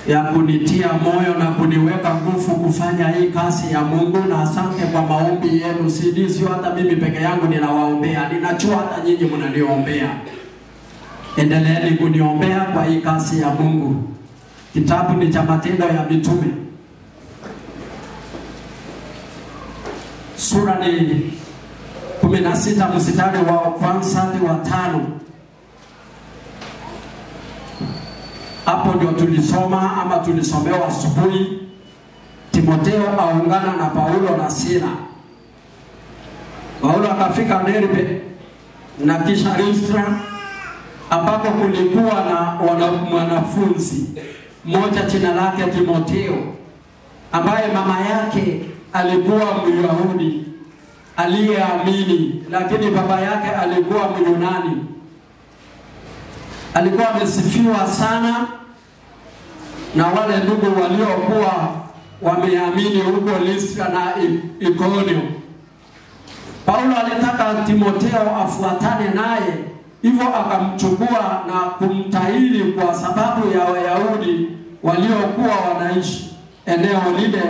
ya kunitia moyo na kuniweka nguvu kufanya hii kazi ya Mungu, na asante kwa maombi yenu. Sio hata mimi peke yangu ninawaombea, ninajua hata nyinyi mnaniombea. Endeleeni kuniombea kwa hii kazi ya Mungu. Kitabu ni cha Matendo ya Mitume, sura ni 16 mstari wa kwanza hadi wa 5. Hapo ndio tulisoma ama tulisomewa asubuhi. Timotheo aungana na Paulo na Sila. Paulo akafika Derbe na kisha Listra, ambako kulikuwa na mwanafunzi mmoja jina lake Timotheo, ambaye mama yake alikuwa Myahudi aliyeamini, lakini baba yake alikuwa Myunani. Alikuwa amesifiwa sana na wale ndugu waliokuwa wameamini huko Listra na Ikonio. Paulo alitaka Timotheo afuatane naye, hivyo akamchukua na kumtahiri kwa sababu ya Wayahudi waliokuwa wanaishi eneo lile,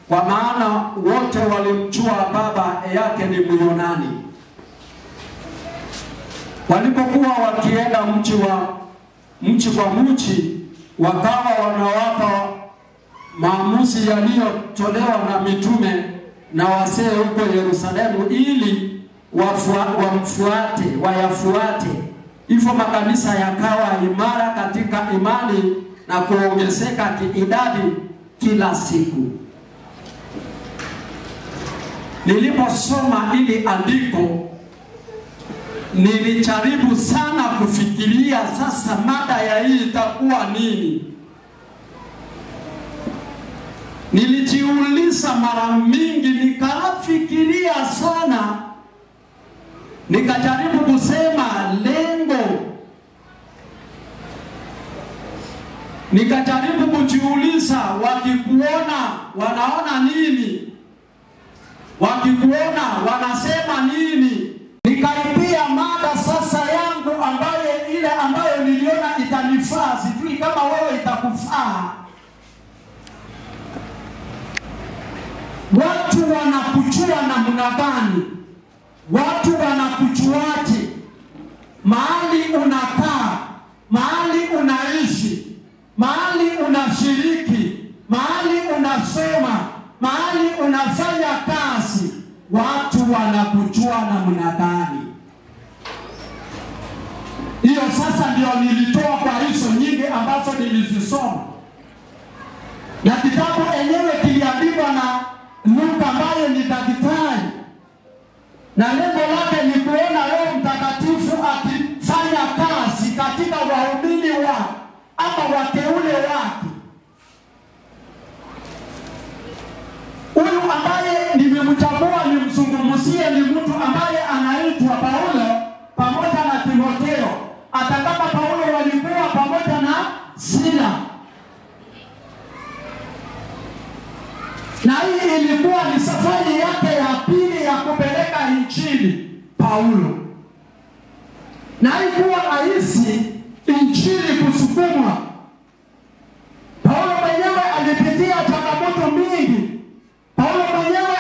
kwa maana wote walimjua baba yake ni Myunani. Walipokuwa wakienda mchi kwa mchi, wakawa wanawapa maamuzi yaliyotolewa na mitume na wasee huko Yerusalemu ili wayafuate. Hivyo makanisa yakawa imara katika imani na kuongezeka kiidadi kila siku. Niliposoma ili andiko, nilijaribu sana kufikiria sasa mada ya hii itakuwa nini. Nilijiuliza mara mingi, nikafikiria sana, nikajaribu kusema lengo, nikajaribu kujiuliza, wakikuona wanaona nini? Wakikuona wanasema nini? Nikaribia mada sasa yangu ambayo niliona itanifaa, sijui kama wewe itakufaa. Watu wanakujua namna gani? Watu wanakujuaje? Mahali unakaa, mahali unaishi, mahali unashiriki, mahali unasoma, mahali unafanya kazi, watu wanakujua namna gani? Hiyo sasa ndio nilitoa kwa hizo nyingi ambazo nilizisoma. Na kitabu enyewe kiliandikwa na Luka ambaye ni daktari. Na lengo lake ni kuona Roho Mtakatifu akifanya kazi katika waumini wake ama wateule wake. Huyu ambaye nimemchagua nimzungumzie ni mtu ambaye anaitwa Paulo pamoja na Timotheo. Hata kama Paulo walikuwa pamoja na Sila. Na hii ilikuwa ni safari yake ya pili ya kupeleka injili Paulo. Na ilikuwa rahisi injili kusukumwa. Paulo mwenyewe alipitia changamoto mingi. Paulo mwenyewe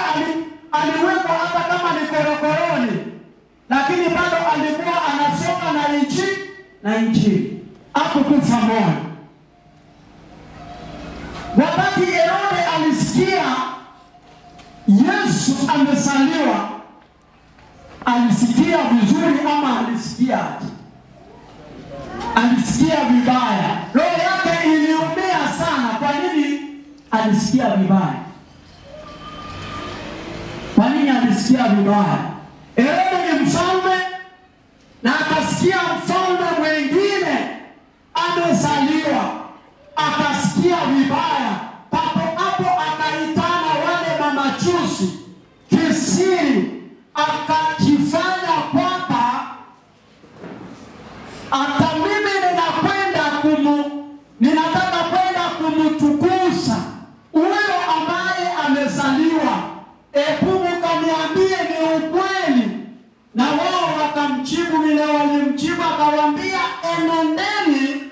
aliwekwa hata kama ni korokoroni, lakini bado alikuwa anasoma na injili. Hakukufa moyo. Wakati Herode alisikia Yesu amezaliwa, alisikia vizuri ama alisikiaje? Alisikia vibaya. Roho yake iliumia sana. Kwa nini alisikia vibaya? Kwa nini alisikia vibaya? Herode ni mfalme na akasikia mfalme mwingine amezaliwa, akasikia vibaya. Papo hapo akaitana wale mamajusi kisiri, akajifanya kwamba hata mimi ninataka kwenda kumtukuza huyo ambaye amezaliwa. Hebu mkaniambie ni ukweli. Na wao wakamjibu vile walimjibu, akawaambia, enendeni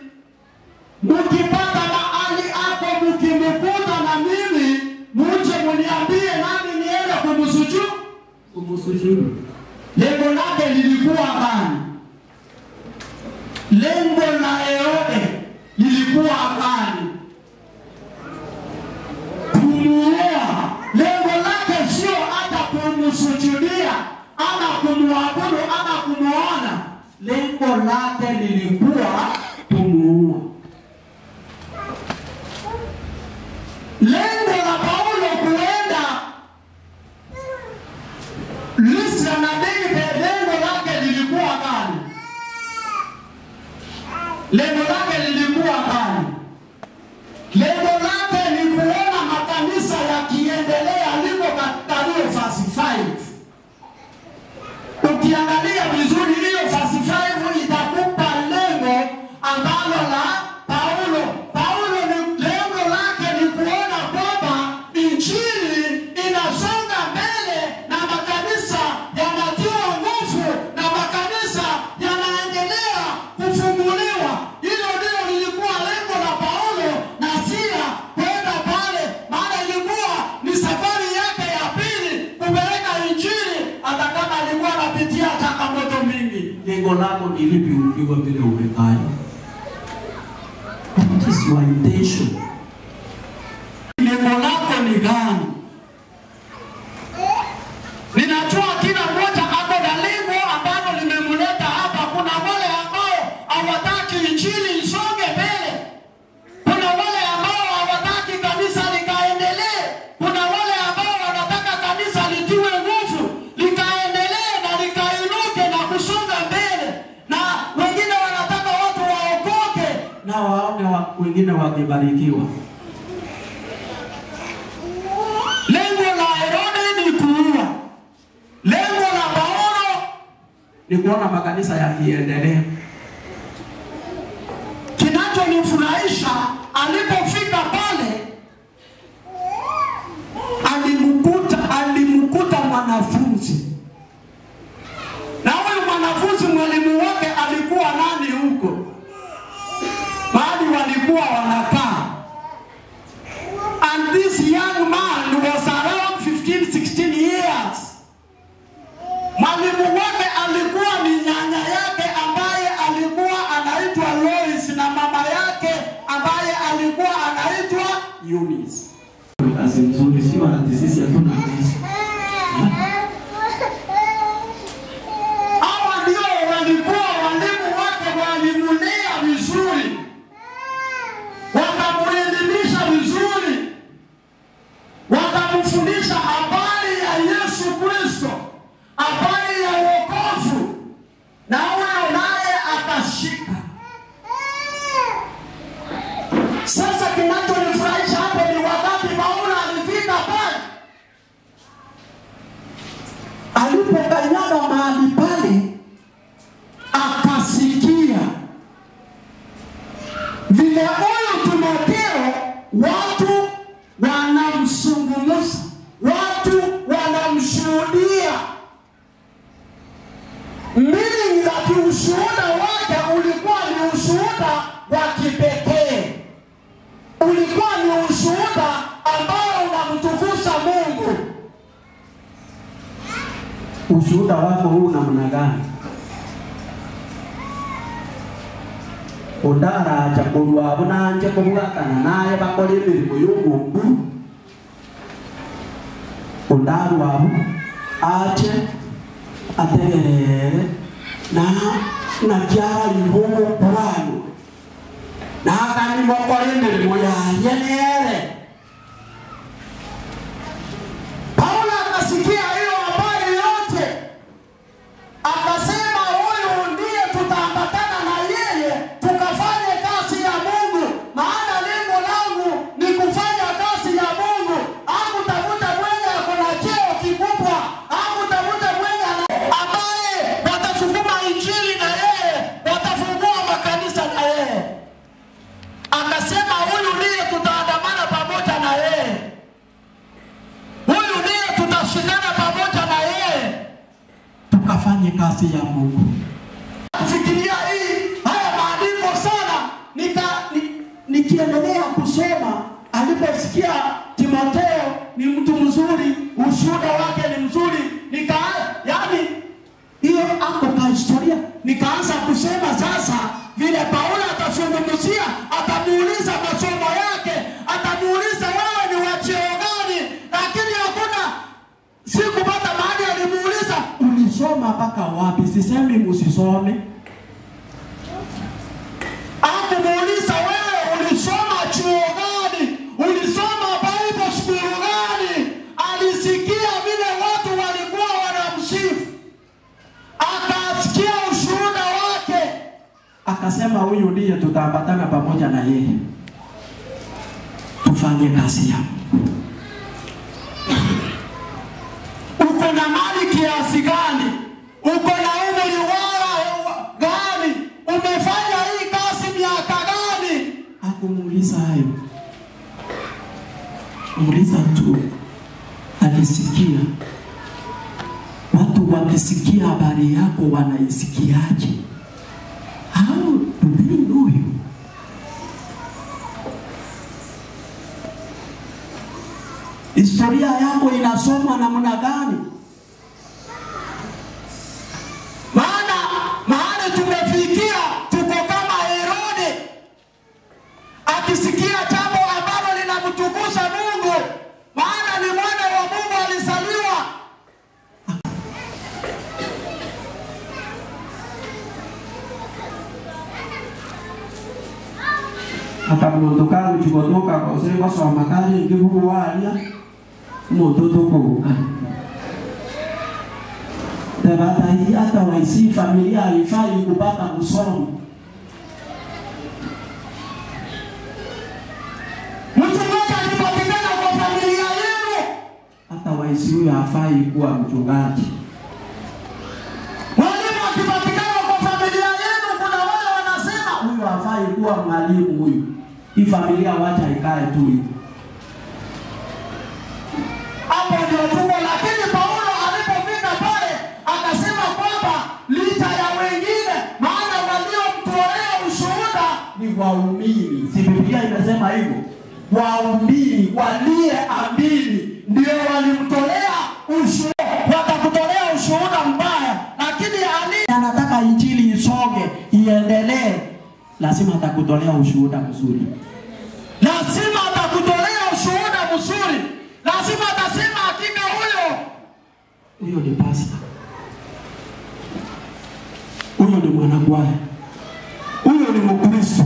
mkipata mahali hapo mkimkuta na mimi muje mniambie nami niende kumsujudu. Lengo lake lilikuwa gani? Lengo la Herode lilikuwa gani? Kumuua. Lengo lake sio hata kumsujudia ama kumwabudu ama kumuona. Lengo lake lilikuwa kumuua. Lengo la Paulo kuenda Listra na Derbe, lengo lake lilikuwa gani? Lengo lake lilikuwa gani? Lengo lake ni kuona makanisa yakiendelea liko katika hiyo verse 5. Ukiangalia vizuri hiyo verse 5 itakupa lengo ambalo la Paulo. Paulo ni lengo lake ni kuona kwamba injili inasonga mbele na makanisa yanatiwa nguvu na makanisa yanaendelea kufunguliwa. Hilo ndilo lilikuwa lengo la Paulo na Sila kwenda pale, maana ilikuwa ni safari yake ya pili kupeleka injili, hata kama alikuwa anapitia changamoto mingi. Lengo lako ni lipi ukiwa vile umekaa? What is your intention? Lengo lako ni gani? Ninajua kila mmoja ako na lengo ambalo limemleta hapa. Kuna wale ambao hawataki injili isonge mbele. Kuna wale ambao hawataki kanisa likaendelee. Kuna wale ambao wanataka kanisa litiwe nguvu, likaendelee na likainuke na kusonga mbele. Na wengine wanataka watu waokoke na waone wengine wakibarikiwa. Lengo la Herode ni kuua. Lengo la Paulo ni kuona makanisa yakiendelea. Kinachonifurahisha alipofika alipofika pale alimkuta mwanafunzi, na huyu mwanafunzi mwalimu wake alikuwa nani huko mahali walikuwa wanakaa. And this young man was around 15-16 years. Mwalimu wake alikuwa ni nyanya yake ambaye alikuwa anaitwa Lois, na mama yake ambaye alikuwa anaitwa Eunice. Kazi nzuri, sio ati sisi hatuna kazi. Hawa ndio walikuwa walimu wake, walimulea vizuri, wakamuelimisha vizuri, wakamfundisha habari ya Yesu Kristo, habari ya wokovu, na huyo naye akashika. Sasa kinachonifurahisha hapo ni wakati Paulo alifika pale, alipokanyaga mahali pale, akasikia vile huyu Timotheo watu wanamsungumuza, watu wanamshuhudia. Meaning that ushuhuda wake ulikuwa ni ushuhuda wa kipekee, ulikuwa ni ushuhuda ambao unamtukuza Mungu. Ushuhuda wako huu namna gani? Udara chakurwa bunanje kubwakana naye bakora imirimo y'ubuntu. Undaru wabo aje ategerere na kyara ihomo kurano na kandi bakora imirimo yaye nere. Paulo akasikia hiyo habari yote, akasema huyu ndiye tutaambatana na yeye tukafanye kazi ya Mungu, maana lengo langu ni kufanya kazi ya Mungu. Hakutafuta mwenye akona cheo kikubwa, hakutafuta mwenye ambaye watasukuma injili na yeye, watafungua makanisa na yeye. Akasema huyu ndiye tutaandamana pamoja na yeye, huyu ndiye tutashikana pamoja na yeye tukafanye kazi ya Mungu. Fikiria haya maandiko sana. Nikiendelea kusoma, aliposikia Timotheo ni mtu mzuri, ushuhuda wake ni mzuri, yani hiyo ako ka historia, nikaanza kusema sasa vile Paulo atazungumzia, atamuuliza masomo yake, atamuuliza wewe ni wa cheo gani, lakini hakuna sikupata mahali alimuuliza ulisoma mpaka wapi. Sisemi musisome, akumuuliza wewe ulisoma chuo gani, ulisoma Bible school gani. Alisikia vile watu walikuwa wanamsifu, akasikia ushuhuda wake, akasema huyu ndiye tutaambatana pamoja na yeye tufanye kazi ya Mungu. Uko na mali kiasi gani? Uko na umri wala gani? Umefanya hii kazi miaka gani? Hakumuuliza hayo, muuliza tu alisikia. Watu wakisikia habari yako wanaisikiaje? How do they know you? Historia yako inasomwa namna gani? Maana tumefikia tuko kama Herode, akisikia jambo ambalo linamtukuza Mungu, maana ni mwana wa Mungu alizaliwa. Akamuondoka uchikotoka kwa usiri kwa soma kali ngibu walia mtoto kwa tabata hii hata waisi familia haifai kupata kusoma. Mchungaji alipatikana kwa familia yenu, hata waisi huyo hafai kuwa mchungaji. Mwalimu akipatikana kwa familia yenu, kuna wale wanasema huyo hafai kuwa mwalimu huyu. hii familia wacha ikae tu hivi. Hapo ndio tuko. Lakini Paulo alipofika pale akasema kwamba licha ya wengine, maana waliomtolea ushuhuda ni waumini. Si Biblia inasema hivyo? Waumini walioamini ndio walimtolea ushuhuda. Watakutolea ushuhuda mbaya, lakini anataka injili isonge iendelee, lazima atakutolea ushuhuda mzuri. Lazima atakutolea ushuhuda mzuri. Lazima atasema hakika huyo ni pastor, huyo ni mwanakwaya, huyo ni Mkristo.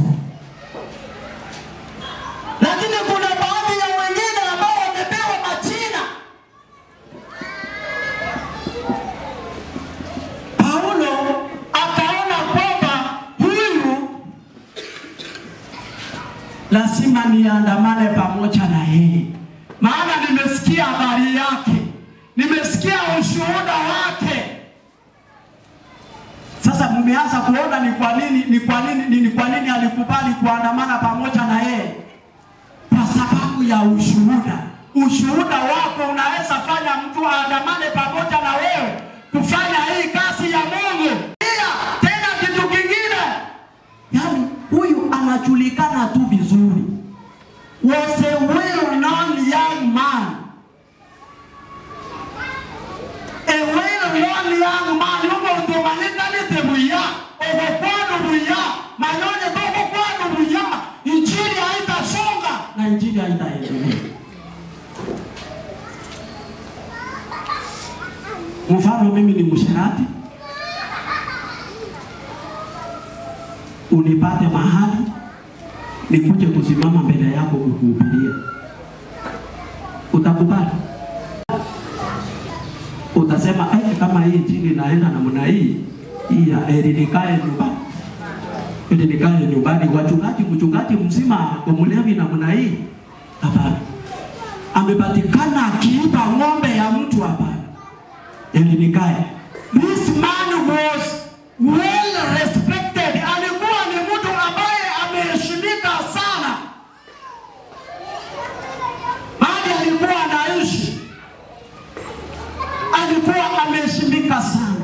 Lakini kuna baadhi ya wengine ambao wamepewa majina. Paulo akaona kwamba huyu lazima niandamane pamoja na yeye, maana nimesikia habari yake, nimesikia ushuhuda wake. Sasa mmeanza kuona ni kwa nini alikubali kuandamana pamoja na yeye? Kwa sababu ya ushuhuda. Ushuhuda wako unaweza fanya mtu aandamane pamoja na wewe kufanya hii kazi ya Mungu. Tena kitu kingine, yani huyu anajulikana tu vizuri. Was a well-known young man. A well-known young man. Yuko utumanita ni temuya. Ogo kwanu muya. Mayone toko kwanu muya. Injili haitasonga na injili haitaendelea. Mfano mimi ni msherati. Unipate mahali nikuje kusimama mbele yako kukuhubiria. Utakubali? Utasema kama hii injili naenda namna hii ya nikae nyumbani. Nikae nyumbani mchungaji mzima kumlevi namna hii? Hapana. Amepatikana akiiba ng'ombe ya mtu hapa. Nikae. This man was well respected. Alikuwa ni mtu ambaye ameheshimika sana. Mahali alikuwa anaishi, alikuwa ameheshimika sana.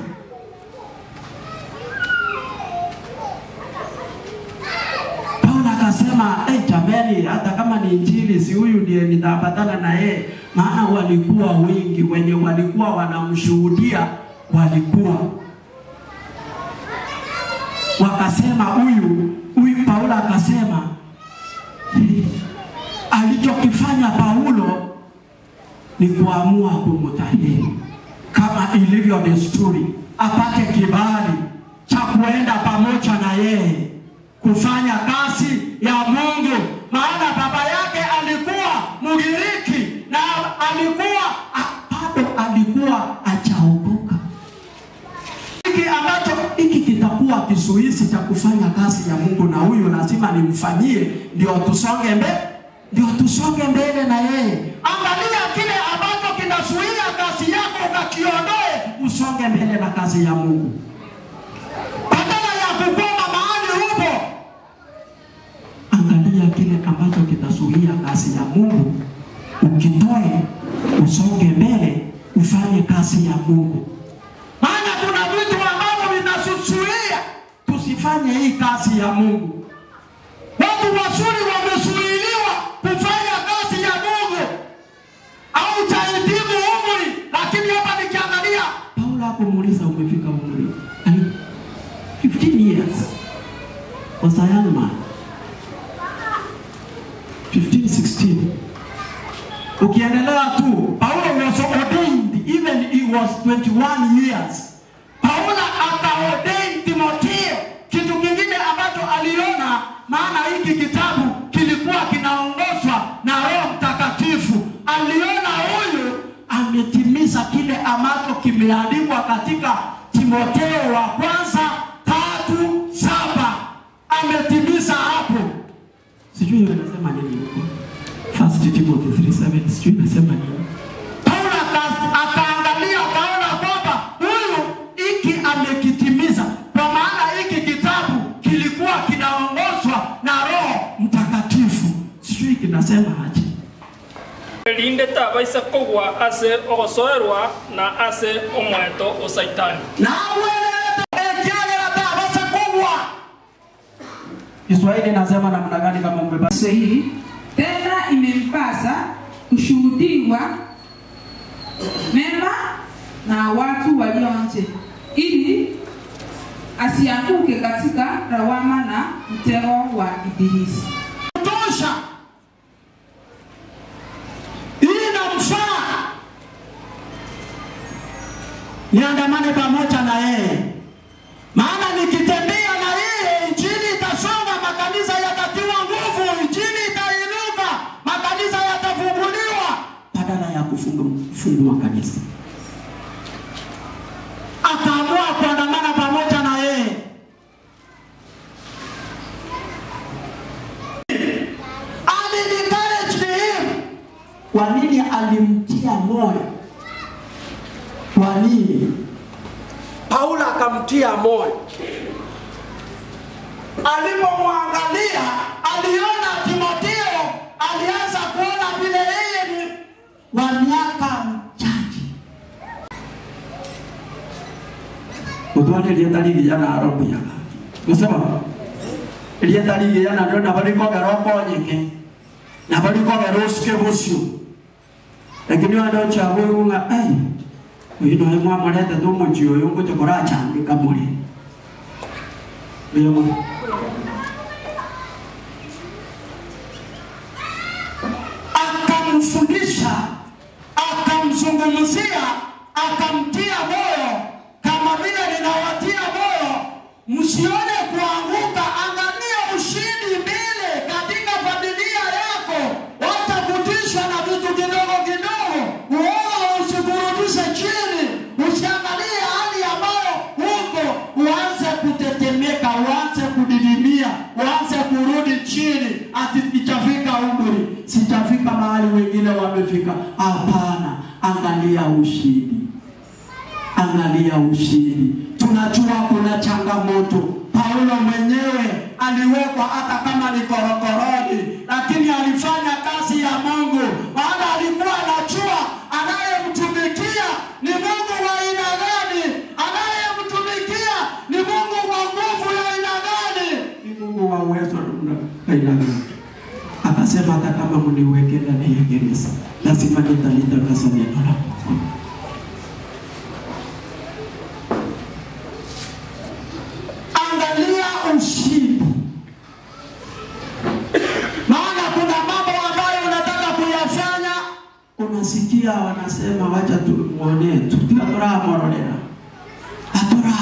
Paulo akasema, jamani, hata kama ni injili si huyu ndiye nitapatana na yeye, maana walikuwa wengi wenye walikuwa wanamshuhudia walikuwa. Wakasema huyu Paulo akasema alichokifanya Paulo ni kuamua kumtahiri kama ilivyo desturi, apate kibali cha kuenda pamoja na yeye kufanya kazi ya Mungu. Maana baba yake alikuwa Mgiriki na alikuwa hajaokoka. Hiki kitakuwa kizuizi cha kufanya kazi ya Mungu, na huyu lazima nimfanyie ndio tusonge mbele na yeye. Angalia kile ambacho kinazuia kazi yako ukakiondoe, usonge mbele na kazi ya Mungu. Badala ya kukoma mahali upo, angalia kile ambacho kinazuia kazi ya Mungu, ukitoe, usonge mbele, ufanye kazi ya Mungu. Maana kuna vitu ambavyo vinasuzuia tusifanye hii kazi ya Mungu. Watu wazuri wamezuiliwa kufanya kazi ya Mungu au tahitimu umri. Lakini hapa nikiangalia, Paulo hakumuuliza umefika umri 15 years. Was a young man. 15, 16. Ukiendelea tu, Paulo was ordained even he was 21 years. Paulo akaordain Timotheo. Kitu kingine ambacho aliona, maana hiki kitabu kilikuwa kinaongozwa na Roho Mtakatifu. Aliona huyu ametimiza kile ambacho kimeandikwa katika Timotheo wa kwanza 3:7. Ametimiza hapo. Sijui unasema nini huko. 1 Timothy 3:7 sijui unasema nini. Paulo akaangalia akaona kwamba huyu hiki amekitimiza, kwa maana hiki kitabu kilikuwa kinaongozwa na Roho Mtakatifu. endinde tabaisa kogwa ase ogosoerwa na ase omweto o Saitani. Kiswahili nasema namna gani kama umebaki? Kiswahili tena imempasa kushuhudiwa mema na watu walio nje ili asianguke katika lawama na mtego wa Ibilisi. Tosha. Inamfaa niandamane pamoja na yeye. Maana nikitembea na yeye injili itasoma, makanisa yatatiwa nguvu, injili itainuka, makanisa yatafunguliwa badala ya kufungua kanisa. Akaamua kuandamana pamoja na yeye. Kwa nini alimtia moyo? Kwa nini Paulo akamtia moyo? Alipomwangalia aliona Timotheo, alianza kuona vile yeye ni wa miaka mchache. Kutoka ile vijana Arabia. Kusema ile vijana ndio na bali kwa roho nyingi. Na bali kwa roske bosio. Lakini wao chawe unga wino hemwa maleta do mujio yongo chokora chambi kamuri. Leo akamfundisha, akamzungumzia, akamtia moyo kama vile ninawatia moyo. Msione kuanguka, angalia ushindi mbele katika familia yako. Watakutishwa na vitu kidogo kidogo, uoga usikurudishe chini. Usiangalie hali ambayo huko, uanze kutetemeka, uanze kudidimia, uanze kurudi chini. Ati itafika umri, sitafika mahali wengine wamefika. Hapana, angalia ushindi. Angalia ushindi. Tunajua kuna changamoto. Paulo mwenyewe aliwekwa hata kama ni korokoroni, lakini alifanya kazi ya Mungu. Maana alikuwa anajua anayemtumikia ni Mungu wa aina gani, anayemtumikia ni Mungu wa nguvu ya aina gani, ni Mungu wa uwezo wa aina gani. Akasema hata kama mniweke ndani ya gereza, lazima nitalitangaza neno la Mungu. Angalia ushindi. Maana kuna mambo ambayo unataka kuyafanya, unasikia wanasema wacha tumuone tu. Atora morolera. Atora.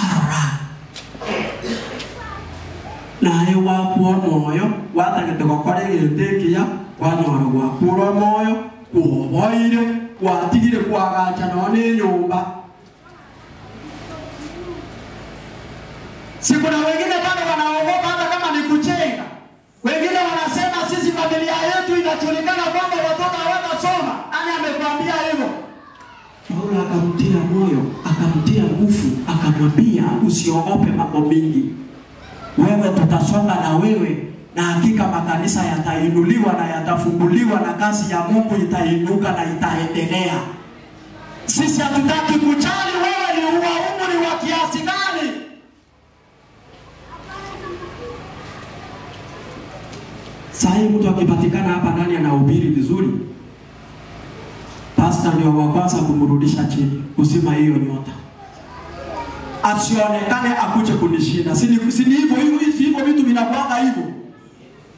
Na ewa kwa moyo, watagete gukore gitekia, wanyora gwa kuro moyo, kuboire, watigire kwagacha none nyumba. Si kuna wengine bado wanaogopa hata kama ni kuchenga. Wengine wanasema sisi familia yetu inajulikana kwamba watoto hawatasoma. Nani amekwambia hivyo? Paulo akamtia moyo, akamtia nguvu, akamwambia usiogope mambo mingi. Wewe tutasonga na wewe, na hakika makanisa yatainuliwa na yatafunguliwa na kazi ya Mungu itainuka na itaendelea. Sisi hatutaki kujali wewe ni umri wa kiasi gani. Sahi mtu akipatikana hapa ndani anahubiri vizuri, pastor ndio wa kwanza kumrudisha chini, kusema hiyo nyota. Asionekane akuje kunishinda. Si hivyo hivyo vitu vinakuanga hivyo.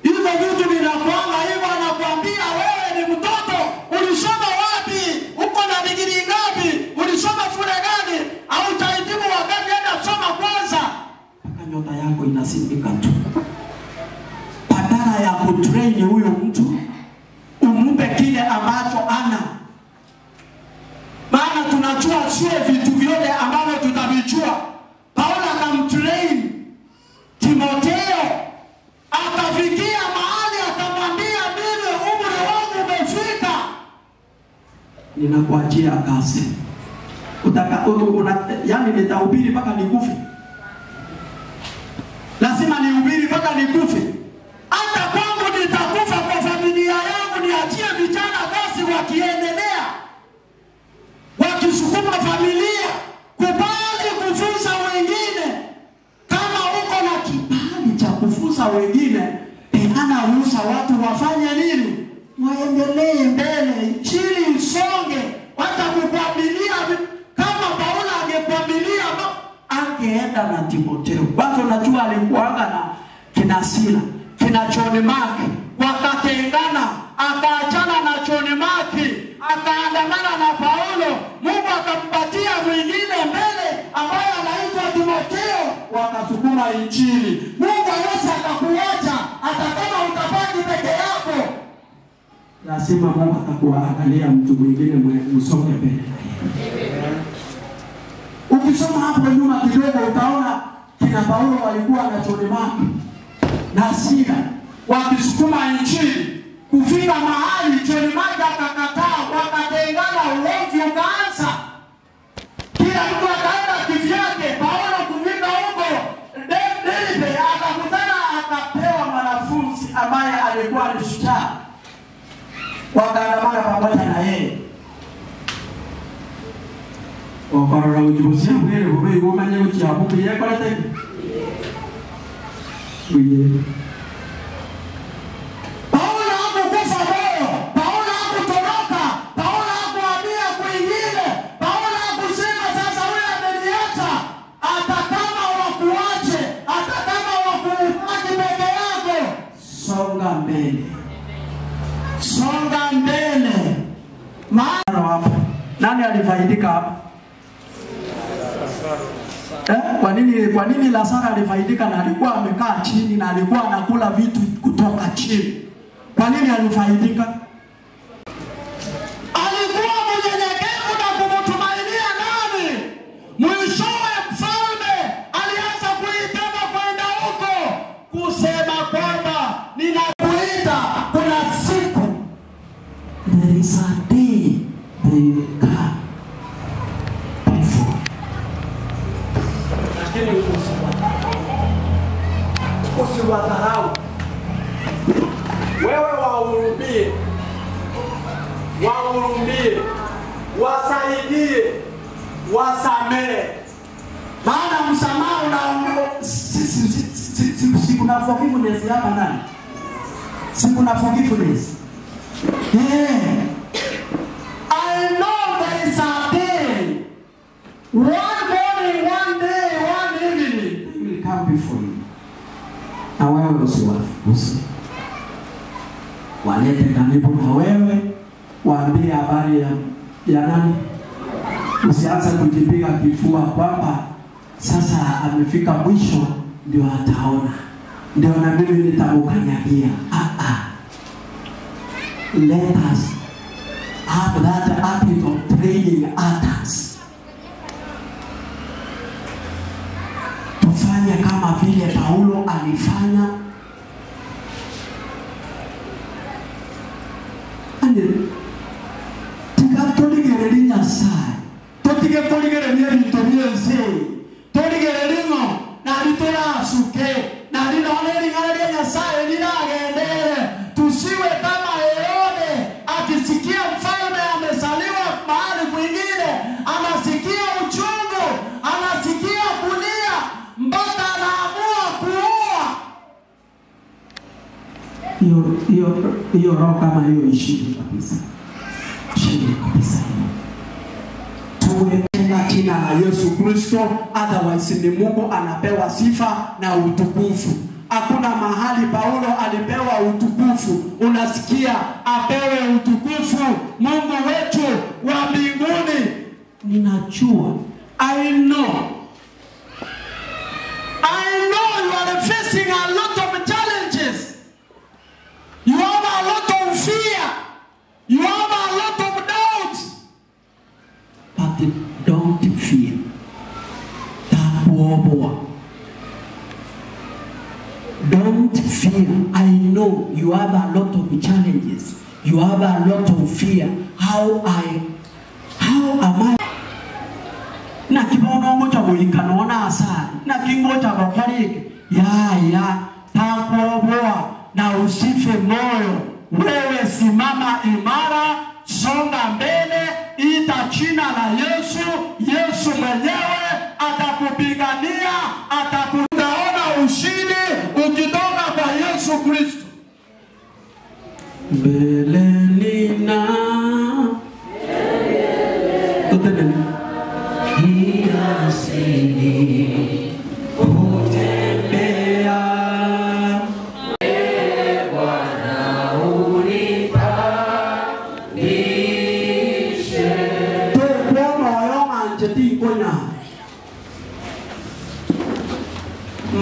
Hivyo vitu vinakuanga hivyo, anakuambia wewe ni mtoto, ulisoma wapi? Uko na degree ngapi? Ulisoma shule gani? Au utahitimu wakati enda soma kwanza. Mpaka nyota yako inasimika tu. Badala ya kutrain huyo mtu, umpe kile ambacho ana. Maana tunajua sio vitu vyote ambavyo tutavijua. Paulo akamtrain Timotheo, akafikia mahali akamwambia mimi umri wangu umefika, ninakuachia kazi. Yani nitahubiri mpaka nikufe. Lazima nihubiri mpaka nikufe. Hata kwangu nitakufa, kwa familia yangu niachie vijana kazi wakienda. akaenda na Timotheo. Kwanza unajua alikuanga na kina Sila, kina John Mark, wakatengana, akaachana na John Mark, akaandamana na Paulo. Mungu akampatia mwingine mbele ambaye anaitwa Timotheo, wakasukuma injili. Mungu hawezi akakuacha hata kama utabaki peke yako. Lazima Mungu atakuangalia mtu mwingine msonge mbele. Ukisoma hapo nyuma kidogo utaona kina Paulo walikuwa na John Mark na Sila wakisukuma injili. Kufika mahali John Mark akakataa, wakatengana, uovu ukaanza. Kila mtu akaenda kivyake. Paulo kufika huko Derbe akakutana, akapewa mwanafunzi ambaye alikuwa ni shujaa. Wakaandamana pamoja na yeye. Okorora ujibusia mbele ube umanye ukiapo biye kwa teke. Biye. Paulo hakukufa moyo. Paulo hakutoroka. Paulo hakuhamia kwingine. Paulo hakusema sasa wewe ameniacha. Hata kama wakuache, hata kama wakuache peke yako, songa mbele. Songa mbele. Maana hapo nani alifaidika hapo? Kwa nini Lazaro alifaidika na alikuwa amekaa chini na alikuwa anakula vitu kutoka chini? Kwa nini alifaidika? Alikuwa mnyenyekevu na kumtumainia nani? Mwishowe mfalme alianza kuitana kwenda huko kusema kwamba ninakuita, kuna siku, there is a day they will come. Usiwadharau. Wewe wahurumie, wasaidie, wasamehe. Maana msamaha kuna forgiveness hapa ndani. Kuna forgiveness. I know there is a day, one morning, one day, one evening, they will come before you. Na wewe usiwafukuze. Walete karibu na wewe, waambie habari ya nani. Usianze kujipiga kifua kwamba sasa amefika mwisho ndio ataona, ndio na mimi nitamukanyagia. Let us have that habit of training others. Tufanye kama vile Paulo alifanya. Tuligereri Nyasaye, tuligereri ntomiense, tuligereri no na litora asuke, na linaoneli ngale Nyasaye linagendere. Tusiwe kama Herode akisikia mfalme amesaliwa mahali kwingine, anasikia uchungu, anasikia kulia, mpaka anaamua kuua. Hiyo roho kama hiyo ishini kabisa. Shini kabisa. Tuwe tena jina la Yesu Kristo, otherwise ni Mungu anapewa sifa na utukufu. Hakuna mahali Paulo alipewa utukufu. Unasikia apewe utukufu Mungu wetu wa mbinguni. Ninajua, I know you are facing a lot of challenges. You have a lot of fear. You have a lot of doubts. But don't fear. Don't fear. I know you have a lot of challenges. You have a lot of fear. How am I? Na kibono moja muikanaona asali. Na kingoja wakariki. Ya, takuoboa na usife moyo. Wewe simama imara, songa mbele, ita jina la Yesu. Yesu mwenyewe atakupigania, atakuona ushindi ukitoka kwa Yesu Kristo. Mbele nina tutende hiasini cheti konya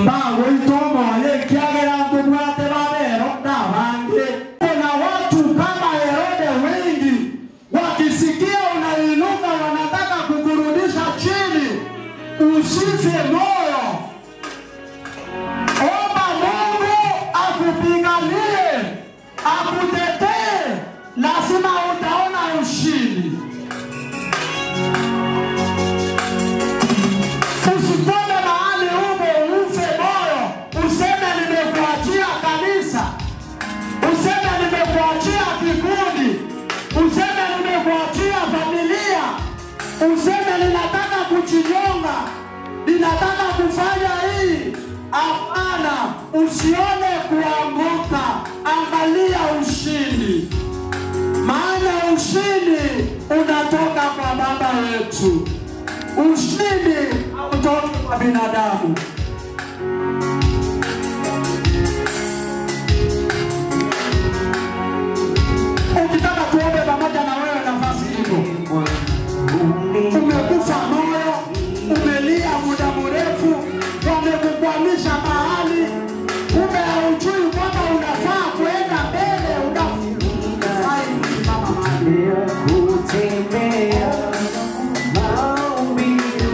mbago itomo ye kiagera kubwate babero davange. Kuna watu kama Herode wengi wakisikia unainuka wanataka kukurudisha chini. Usife moyo, omba Mungu akupiganie, akutetee, lazima utaona ushindi. Usipone mahali upo ufe moyo, useme nimekuachia kanisa, useme nimekuachia kikundi, useme nimekuachia familia, useme ninataka kujinyonga, ninataka kufanya hii. Hapana, usione kuanguka, angalia ushindi. Maana ushindi unatoka kwa Baba yetu. Ushindi hautoki kwa binadamu. Ukitaka tuombe pamoja na wewe, nafasi iko. Umekufa moyo, umelia muda mrefu, wamekukwamisha mahali, kumbe haujui kwamba unafaa kuenda mbele, unafai kusimama mahali. Kutembea maumivu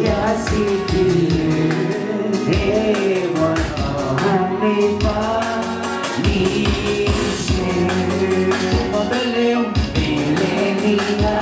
yasikie, Bwana unipa nishe mbele nina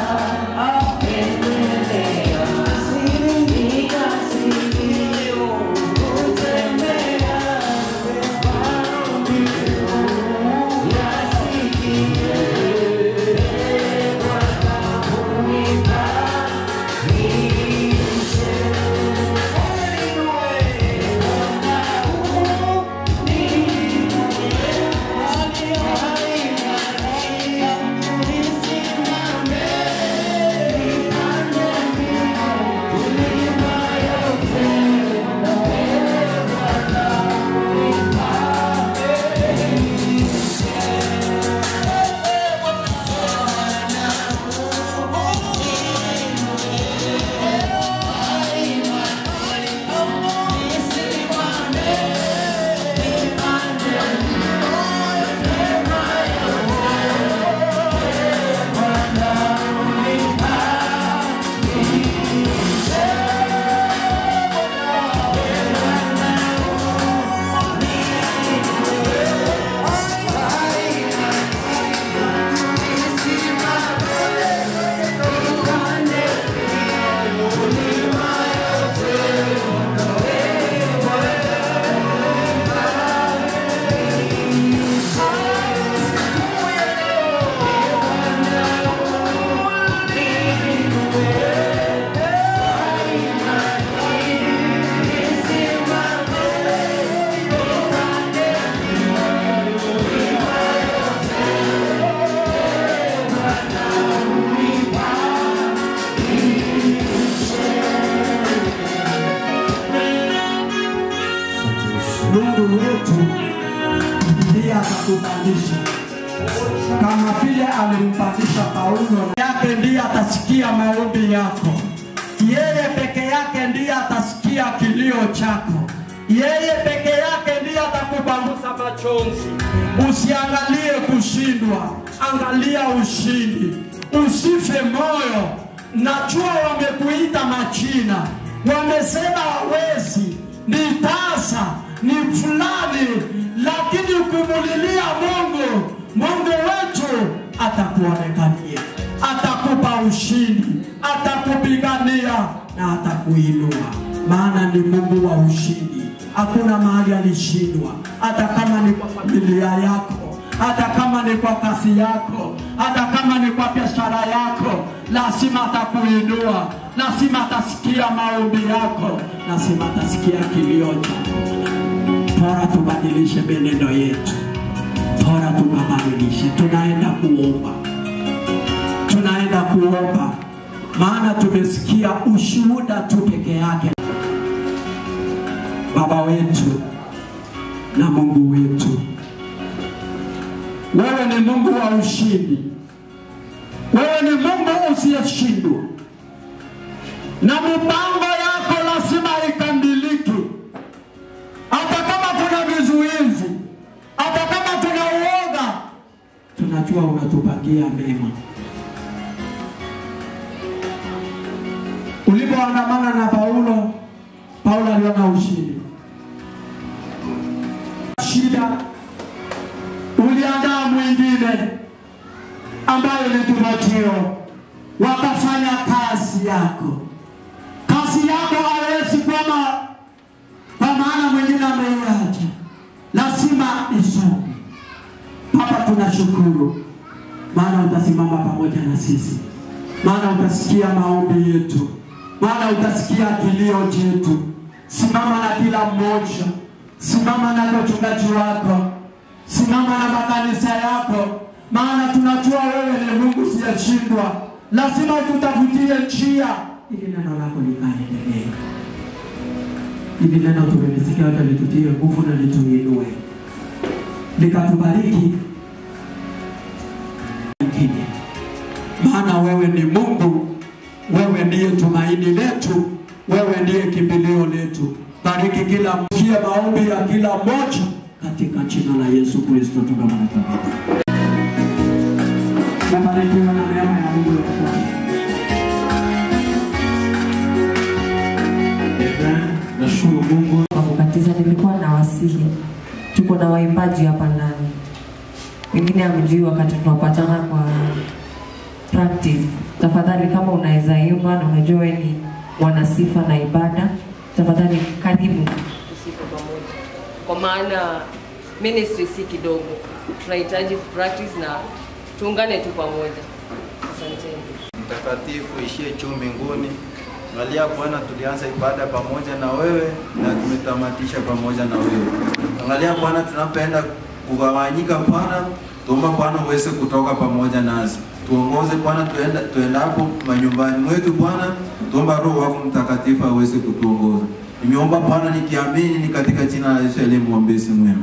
Mungu wetu ndiye atakupandisha kama vile alimpandisha Paulo. Yake ndiye atasikia maombi yako. Yeye peke yake ndiye atasikia kilio chako. Yeye peke yake ndiye atakupangusa machozi. Usiangalie kushindwa, angalia ushindi. Usife moyo. Najua wamekuita majina, wamesema hawezi, ni tasa, ni fulani, lakini ukumulilia Mungu, Mungu wetu atakuonekania, atakupa ushindi, atakupigania na atakuinua, maana ni Mungu wa ushindi. Hakuna mahali alishindwa, hata kama ni kwa familia yako, hata kama ni kwa kazi yako, hata kama ni kwa biashara yako, lazima atakuinua, lazima atasikia maombi yako, lazima atasikia kilio chako. Bora tubadilishe menendo yetu, bora tubadilishe. Tunaenda kuomba, maana tumesikia ushuhuda tu peke yake. Baba wetu na Mungu wetu, wewe ni Mungu wa ushindi, wewe ni Mungu usiyeshindwa. na mipango yako lazima ikamilike. Hata kama kuna vizuizi, hata kama kuna uoga, tunajua unatupangia mema. Ulipoandamana na Paulo, Paulo aliona ushindi. Shida uliandaa mwingine ambaye ni Timotheo, wakafanya kazi yako. Kazi yako haiwezi kwama kwa maana mwingine ameiacha, lazima isome. Baba, tunashukuru maana utasimama pamoja na sisi, maana utasikia maombi yetu, maana utasikia kilio chetu. Simama na kila mmoja, simama na wachungaji wako, simama na makanisa yako, maana tunajua wewe ni Mungu siyeshindwa. Lazima tutafutie njia ili neno lako likaendelee. Ili neno tumelisikia, hata litutie nguvu na lituinue, likatubariki. Maana wewe ni Mungu, wewe ndiye tumaini letu, wewe ndiye kimbilio letu. Bariki kila mkia, maombi ya kila mmoja katika jina la Yesu Kristo tunaomba. Barikiwa na neema ya Mungu wetu. Nashukuru Mungu kwa kukatiza. Nilikuwa na wasihi, tuko na waimbaji hapa ndani, wengine hamjui wakati tunapatana kwa practice. Tafadhali kama unaweza imba na unajua wewe ni mwana sifa na ibada, tafadhali karibu tusifu pamoja, kwa maana ministry si kidogo, tunahitaji practice na tuungane tu pamoja. Asanteni. Mtakatifu ishie juu mbinguni, angalia Bwana, tulianza ibada pamoja na wewe na tumetamatisha pamoja na wewe. Angalia Bwana, tunapoenda kugawanyika Bwana, tuomba Bwana uweze kutoka pamoja nasi. Tuongoze Bwana, tuendapo manyumbani mwetu Bwana, tuomba Roho wako Mtakatifu aweze kutuongoza. Nimeomba Bwana nikiamini ni katika jina la Yesu aliye mwombezi mwema.